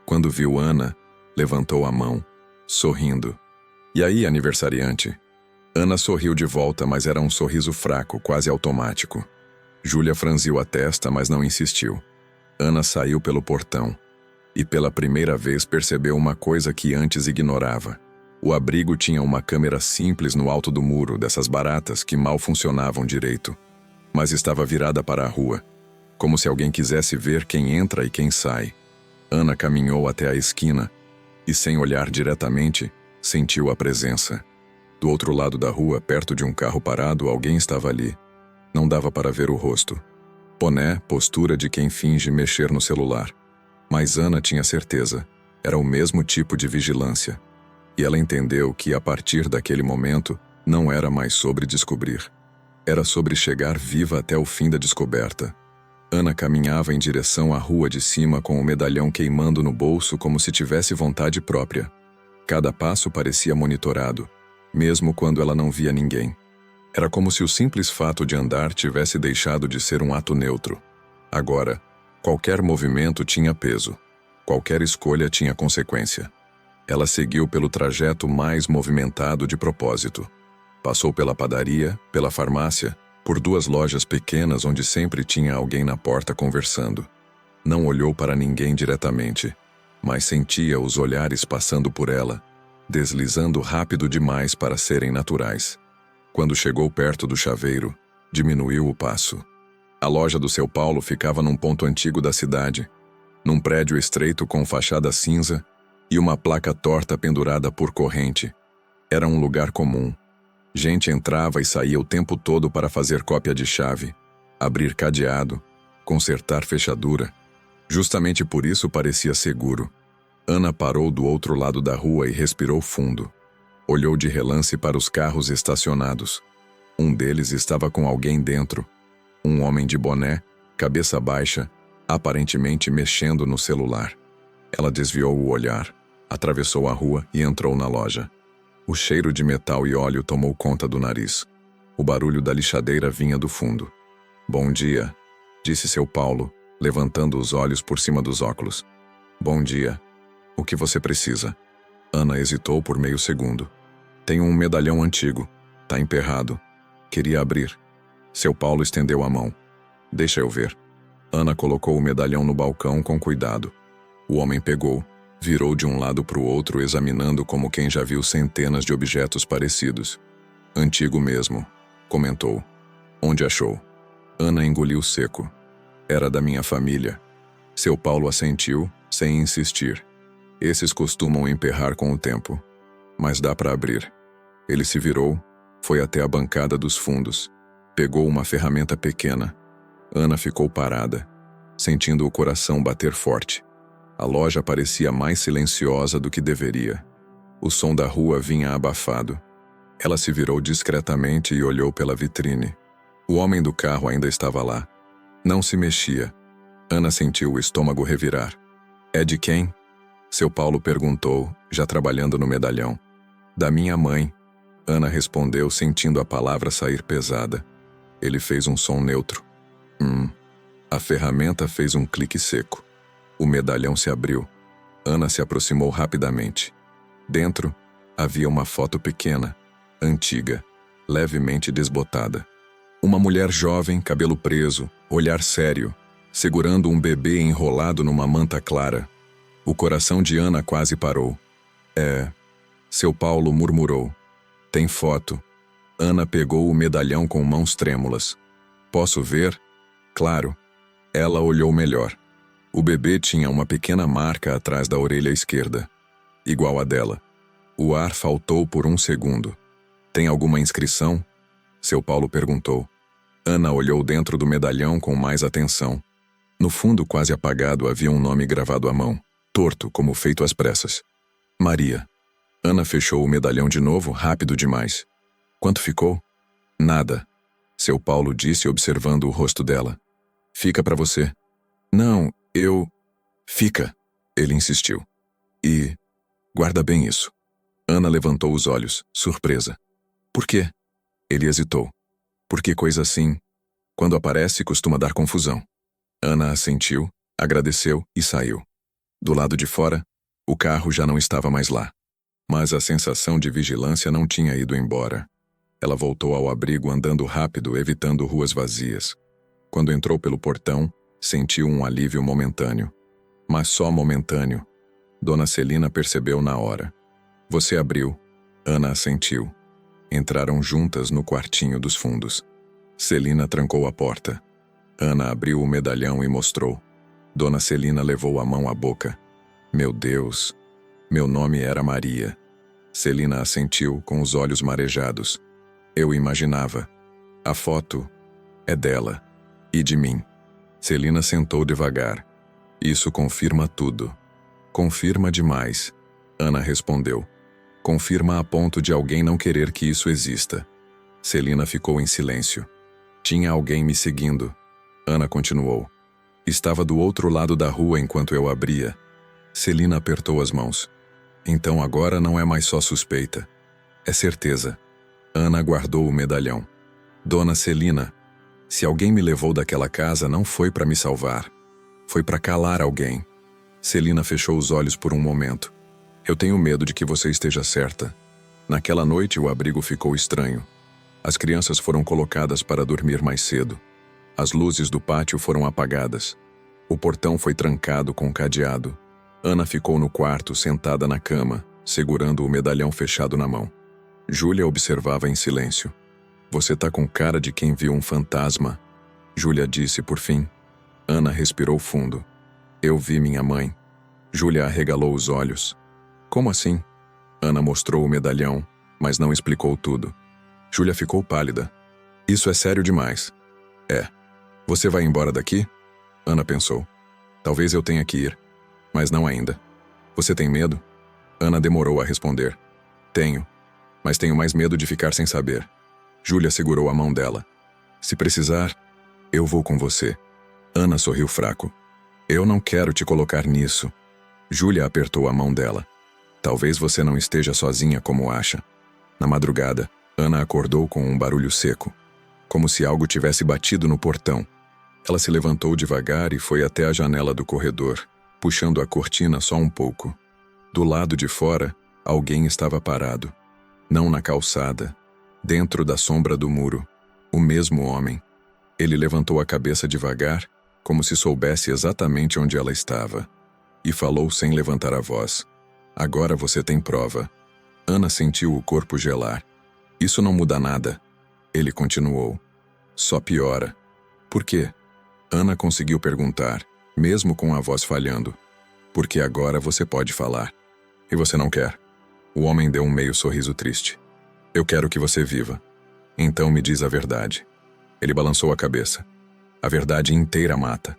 Quando viu Ana, levantou a mão, sorrindo. E aí, aniversariante? Ana sorriu de volta, mas era um sorriso fraco, quase automático. Júlia franziu a testa, mas não insistiu. Ana saiu pelo portão. E pela primeira vez percebeu uma coisa que antes ignorava. O abrigo tinha uma câmera simples no alto do muro, dessas baratas que mal funcionavam direito. Mas estava virada para a rua, como se alguém quisesse ver quem entra e quem sai. Ana caminhou até a esquina e, sem olhar diretamente, sentiu a presença. Do outro lado da rua, perto de um carro parado, alguém estava ali. Não dava para ver o rosto. Boné, postura de quem finge mexer no celular. Mas Ana tinha certeza. Era o mesmo tipo de vigilância. E ela entendeu que, a partir daquele momento, não era mais sobre descobrir. Era sobre chegar viva até o fim da descoberta. Ana caminhava em direção à rua de cima com o medalhão queimando no bolso como se tivesse vontade própria. Cada passo parecia monitorado, mesmo quando ela não via ninguém. Era como se o simples fato de andar tivesse deixado de ser um ato neutro. Agora, qualquer movimento tinha peso. Qualquer escolha tinha consequência. Ela seguiu pelo trajeto mais movimentado de propósito. Passou pela padaria, pela farmácia, por 2 lojas pequenas onde sempre tinha alguém na porta conversando. Não olhou para ninguém diretamente, mas sentia os olhares passando por ela, deslizando rápido demais para serem naturais. Quando chegou perto do chaveiro, diminuiu o passo. A loja do seu Paulo ficava num ponto antigo da cidade, num prédio estreito com fachada cinza e uma placa torta pendurada por corrente. Era um lugar comum. Gente entrava e saía o tempo todo para fazer cópia de chave, abrir cadeado, consertar fechadura. Justamente por isso parecia seguro. Ana parou do outro lado da rua e respirou fundo. Olhou de relance para os carros estacionados. Um deles estava com alguém dentro. Um homem de boné, cabeça baixa, aparentemente mexendo no celular. Ela desviou o olhar, atravessou a rua e entrou na loja. O cheiro de metal e óleo tomou conta do nariz. O barulho da lixadeira vinha do fundo. "Bom dia", disse seu Paulo, levantando os olhos por cima dos óculos. "Bom dia. O que você precisa?" Ana hesitou por meio segundo. "Tenho um medalhão antigo. Tá emperrado. Queria abrir." Seu Paulo estendeu a mão. "Deixa eu ver." Ana colocou o medalhão no balcão com cuidado. O homem pegou, virou de um lado para o outro examinando como quem já viu centenas de objetos parecidos. "Antigo mesmo", comentou. "Onde achou?" Ana engoliu seco. "Era da minha família." Seu Paulo assentiu, sem insistir. "Esses costumam emperrar com o tempo. Mas dá para abrir." Ele se virou, foi até a bancada dos fundos. Pegou uma ferramenta pequena. Ana ficou parada, sentindo o coração bater forte. A loja parecia mais silenciosa do que deveria. O som da rua vinha abafado. Ela se virou discretamente e olhou pela vitrine. O homem do carro ainda estava lá. Não se mexia. Ana sentiu o estômago revirar. "É de quem?" Seu Paulo perguntou, já trabalhando no medalhão. "Da minha mãe." Ana respondeu, sentindo a palavra sair pesada. Ele fez um som neutro. A ferramenta fez um clique seco. O medalhão se abriu. Ana se aproximou rapidamente. Dentro, havia uma foto pequena, antiga, levemente desbotada. Uma mulher jovem, cabelo preso, olhar sério, segurando um bebê enrolado numa manta clara. O coração de Ana quase parou. Seu Paulo murmurou. "Tem foto." Ana pegou o medalhão com mãos trêmulas. "Posso ver?" "Claro." Ela olhou melhor. O bebê tinha uma pequena marca atrás da orelha esquerda, igual a dela. O ar faltou por um segundo. "Tem alguma inscrição?" Seu Paulo perguntou. Ana olhou dentro do medalhão com mais atenção. No fundo quase apagado havia um nome gravado à mão, torto como feito às pressas. "Maria." Ana fechou o medalhão de novo, rápido demais. "Quanto ficou?" "Nada." Seu Paulo disse observando o rosto dela. "Fica para você." "Não, eu..." "Fica." Ele insistiu. "E... guarda bem isso." Ana levantou os olhos, surpresa. "Por quê?" Ele hesitou. "Porque coisa assim, quando aparece, costuma dar confusão." Ana assentiu, agradeceu e saiu. Do lado de fora, o carro já não estava mais lá. Mas a sensação de vigilância não tinha ido embora. Ela voltou ao abrigo andando rápido, evitando ruas vazias. Quando entrou pelo portão, sentiu um alívio momentâneo. Mas só momentâneo. Dona Celina percebeu na hora. "Você abriu." Ana assentiu. Entraram juntas no quartinho dos fundos. Celina trancou a porta. Ana abriu o medalhão e mostrou. Dona Celina levou a mão à boca. "Meu Deus, meu nome era Maria." Celina assentiu com os olhos marejados. "Eu imaginava. A foto é dela e de mim." Celina sentou devagar. "Isso confirma tudo." "Confirma demais." Ana respondeu. "Confirma a ponto de alguém não querer que isso exista." Celina ficou em silêncio. "Tinha alguém me seguindo." Ana continuou. "Estava do outro lado da rua enquanto eu abria." Celina apertou as mãos. "Então agora não é mais só suspeita. É certeza." Ana guardou o medalhão. "Dona Celina, se alguém me levou daquela casa não foi para me salvar. Foi para calar alguém." Celina fechou os olhos por um momento. "Eu tenho medo de que você esteja certa." Naquela noite, o abrigo ficou estranho. As crianças foram colocadas para dormir mais cedo. As luzes do pátio foram apagadas. O portão foi trancado com cadeado. Ana ficou no quarto, sentada na cama, segurando o medalhão fechado na mão. Júlia observava em silêncio. Você tá com cara de quem viu um fantasma, Júlia disse por fim. Ana respirou fundo. Eu vi minha mãe. Júlia arregalou os olhos. Como assim? Ana mostrou o medalhão, mas não explicou tudo. Júlia ficou pálida. Isso é sério demais. É. Você vai embora daqui? Ana pensou. Talvez eu tenha que ir, mas não ainda. Você tem medo? Ana demorou a responder. Tenho, mas tenho mais medo de ficar sem saber. Júlia segurou a mão dela. Se precisar, eu vou com você. Ana sorriu fraco. Eu não quero te colocar nisso. Júlia apertou a mão dela. Talvez você não esteja sozinha como acha. Na madrugada, Ana acordou com um barulho seco, como se algo tivesse batido no portão. Ela se levantou devagar e foi até a janela do corredor, puxando a cortina só um pouco. Do lado de fora, alguém estava parado. Não na calçada, dentro da sombra do muro. O mesmo homem. Ele levantou a cabeça devagar, como se soubesse exatamente onde ela estava, e falou sem levantar a voz. Agora você tem prova. Ana sentiu o corpo gelar. Isso não muda nada. Ele continuou. Só piora. Por quê? Ana conseguiu perguntar, mesmo com a voz falhando. Porque agora você pode falar. E você não quer. O homem deu um meio sorriso triste. Eu quero que você viva. Então me diz a verdade. Ele balançou a cabeça. A verdade inteira mata.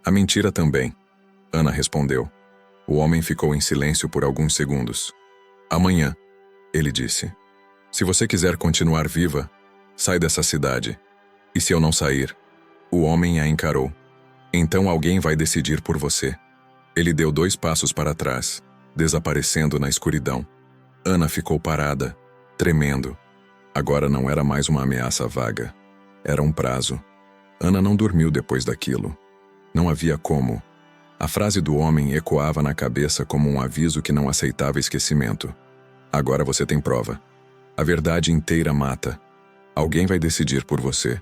A mentira também. Ana respondeu. O homem ficou em silêncio por alguns segundos. Amanhã, ele disse. Se você quiser continuar viva, sai dessa cidade. E se eu não sair? O homem a encarou. Então alguém vai decidir por você. Ele deu 2 passos para trás, desaparecendo na escuridão. Ana ficou parada, tremendo. Agora não era mais uma ameaça vaga. Era um prazo. Ana não dormiu depois daquilo. Não havia como. A frase do homem ecoava na cabeça como um aviso que não aceitava esquecimento. Agora você tem prova. A verdade inteira mata. Alguém vai decidir por você.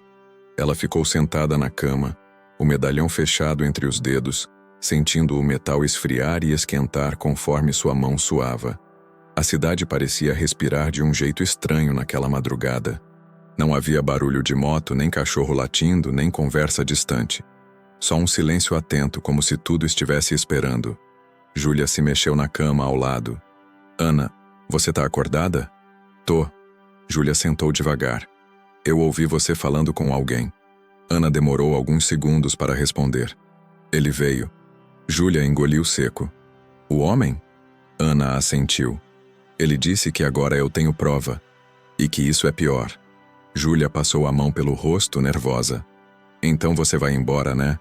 Ela ficou sentada na cama, o medalhão fechado entre os dedos, sentindo o metal esfriar e esquentar conforme sua mão suava. A cidade parecia respirar de um jeito estranho naquela madrugada. Não havia barulho de moto, nem cachorro latindo, nem conversa distante. Só um silêncio atento, como se tudo estivesse esperando. Júlia se mexeu na cama ao lado. Ana, você tá acordada? Tô. Júlia sentou devagar. Eu ouvi você falando com alguém. Ana demorou alguns segundos para responder. Ele veio. Júlia engoliu seco. O homem? Ana assentiu. Ele disse que agora eu tenho prova. E que isso é pior. Júlia passou a mão pelo rosto, nervosa. Então você vai embora, né?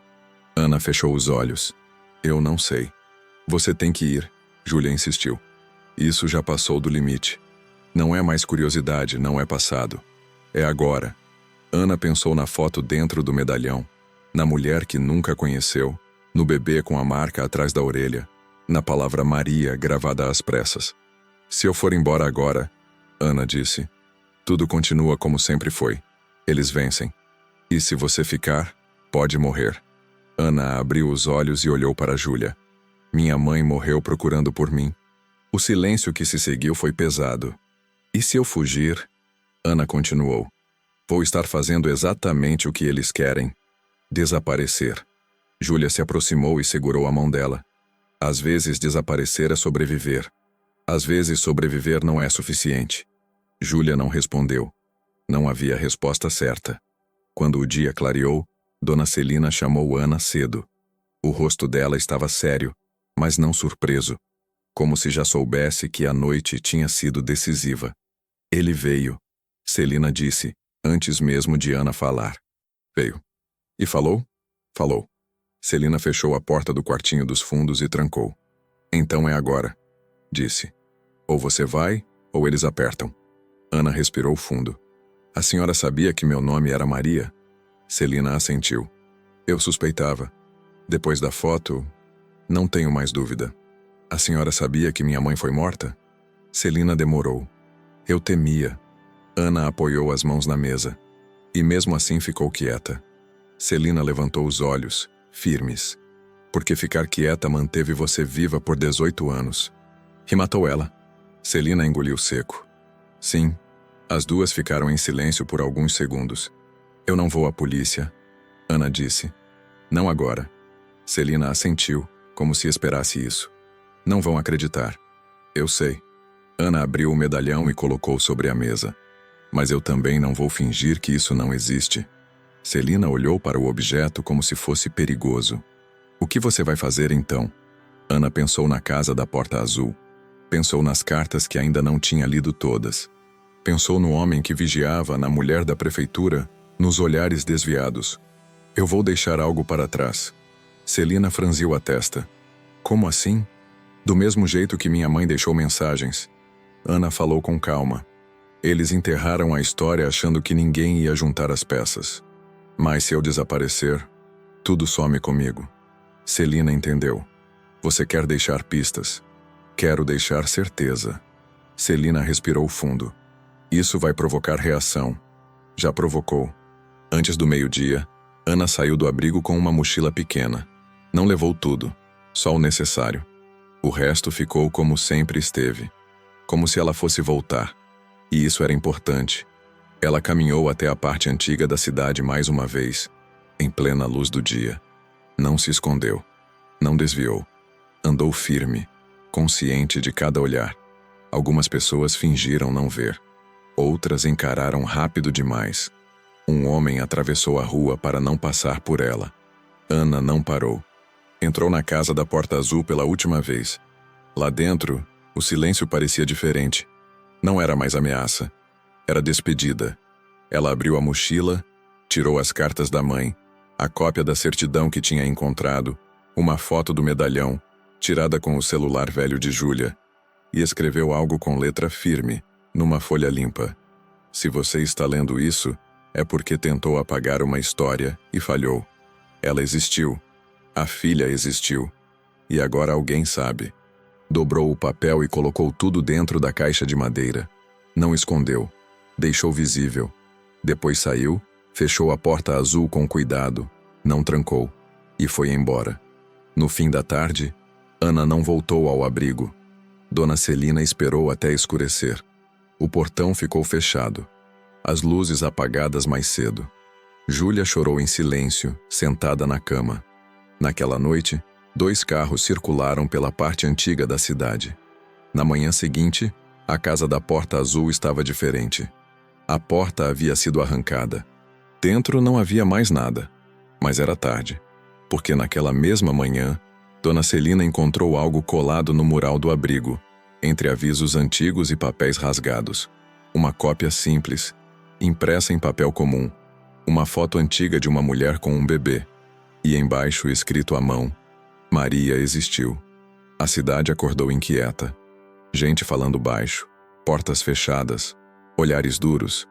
Ana fechou os olhos. Eu não sei. Você tem que ir, Júlia insistiu. Isso já passou do limite. Não é mais curiosidade, não é passado. É agora. Ana pensou na foto dentro do medalhão, na mulher que nunca conheceu, no bebê com a marca atrás da orelha, na palavra Maria gravada às pressas. Se eu for embora agora, Ana disse, tudo continua como sempre foi. Eles vencem. E se você ficar, pode morrer. Ana abriu os olhos e olhou para Júlia. Minha mãe morreu procurando por mim. O silêncio que se seguiu foi pesado. E se eu fugir? Ana continuou. Vou estar fazendo exatamente o que eles querem. Desaparecer. Júlia se aproximou e segurou a mão dela. Às vezes desaparecer é sobreviver. Às vezes sobreviver não é suficiente. Júlia não respondeu. Não havia resposta certa. Quando o dia clareou, Dona Celina chamou Ana cedo. O rosto dela estava sério, mas não surpreso, como se já soubesse que a noite tinha sido decisiva. Ele veio, Celina disse, antes mesmo de Ana falar. Veio. E falou? Falou. Celina fechou a porta do quartinho dos fundos e trancou. Então é agora, disse. Ou você vai, ou eles apertam. Ana respirou fundo. A senhora sabia que meu nome era Maria? Celina assentiu. Eu suspeitava. Depois da foto, não tenho mais dúvida. A senhora sabia que minha mãe foi morta? Celina demorou. Eu temia. Ana apoiou as mãos na mesa. E mesmo assim ficou quieta. Celina levantou os olhos, firmes. Porque ficar quieta manteve você viva por 18 anos. E matou ela. Celina engoliu seco. Sim. As duas ficaram em silêncio por alguns segundos. Eu não vou à polícia, Ana disse. Não agora. Celina assentiu, como se esperasse isso. Não vão acreditar. Eu sei. Ana abriu o medalhão e colocou sobre a mesa. Mas eu também não vou fingir que isso não existe. Celina olhou para o objeto como se fosse perigoso. O que você vai fazer então? Ana pensou na casa da porta azul. Pensou nas cartas que ainda não tinha lido todas. Pensou no homem que vigiava, na mulher da prefeitura, nos olhares desviados. Eu vou deixar algo para trás. Celina franziu a testa. Como assim? Do mesmo jeito que minha mãe deixou mensagens. Ana falou com calma. Eles enterraram a história achando que ninguém ia juntar as peças. Mas se eu desaparecer, tudo some comigo. Celina entendeu. Você quer deixar pistas. Quero deixar certeza. Celina respirou fundo. Isso vai provocar reação. Já provocou. Antes do meio-dia, Ana saiu do abrigo com uma mochila pequena. Não levou tudo, só o necessário. O resto ficou como sempre esteve. Como se ela fosse voltar. E isso era importante. Ela caminhou até a parte antiga da cidade mais uma vez, em plena luz do dia. Não se escondeu. Não desviou. Andou firme, consciente de cada olhar. Algumas pessoas fingiram não ver. Outras encararam rápido demais. Um homem atravessou a rua para não passar por ela. Ana não parou. Entrou na casa da porta azul pela última vez. Lá dentro, o silêncio parecia diferente. Não era mais ameaça. Era despedida. Ela abriu a mochila, tirou as cartas da mãe, a cópia da certidão que tinha encontrado, uma foto do medalhão, tirada com o celular velho de Júlia, e escreveu algo com letra firme, numa folha limpa. Se você está lendo isso, é porque tentou apagar uma história e falhou. Ela existiu. A filha existiu. E agora alguém sabe. Dobrou o papel e colocou tudo dentro da caixa de madeira. Não escondeu. Deixou visível. Depois saiu, fechou a porta azul com cuidado, não trancou, e foi embora. No fim da tarde, Ana não voltou ao abrigo. Dona Celina esperou até escurecer. O portão ficou fechado. As luzes apagadas mais cedo. Júlia chorou em silêncio, sentada na cama. Naquela noite, 2 carros circularam pela parte antiga da cidade. Na manhã seguinte, a casa da porta azul estava diferente. A porta havia sido arrancada. Dentro não havia mais nada. Mas era tarde, porque naquela mesma manhã, Dona Celina encontrou algo colado no mural do abrigo, entre avisos antigos e papéis rasgados. Uma cópia simples, impressa em papel comum. Uma foto antiga de uma mulher com um bebê. E embaixo, escrito à mão, Maria existiu. A cidade acordou inquieta. Gente falando baixo, portas fechadas, olhares duros.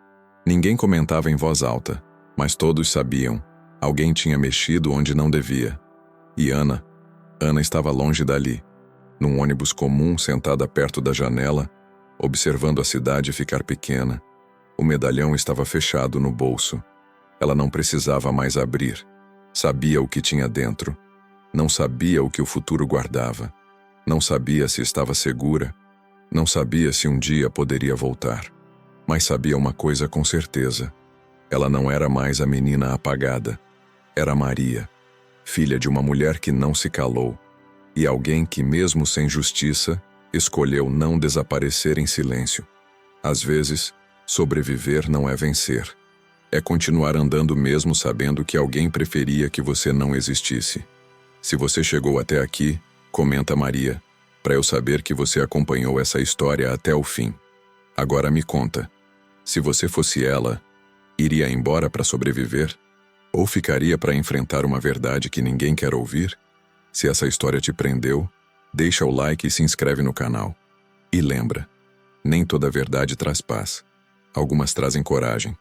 Ninguém comentava em voz alta, mas todos sabiam. Alguém tinha mexido onde não devia. E Ana estava longe dali, num ônibus comum sentada perto da janela, observando a cidade ficar pequena. O medalhão estava fechado no bolso. Ela não precisava mais abrir. Sabia o que tinha dentro. Não sabia o que o futuro guardava. Não sabia se estava segura. Não sabia se um dia poderia voltar. Mas sabia uma coisa com certeza. Ela não era mais a menina apagada. Era Maria, filha de uma mulher que não se calou, e alguém que, mesmo sem justiça, escolheu não desaparecer em silêncio. Às vezes, sobreviver não é vencer. É continuar andando mesmo sabendo que alguém preferia que você não existisse. Se você chegou até aqui, comenta Maria, para eu saber que você acompanhou essa história até o fim. Agora me conta, se você fosse ela, iria embora para sobreviver? Ou ficaria para enfrentar uma verdade que ninguém quer ouvir? Se essa história te prendeu, deixa o like e se inscreve no canal. E lembra, nem toda verdade traz paz. Algumas trazem coragem.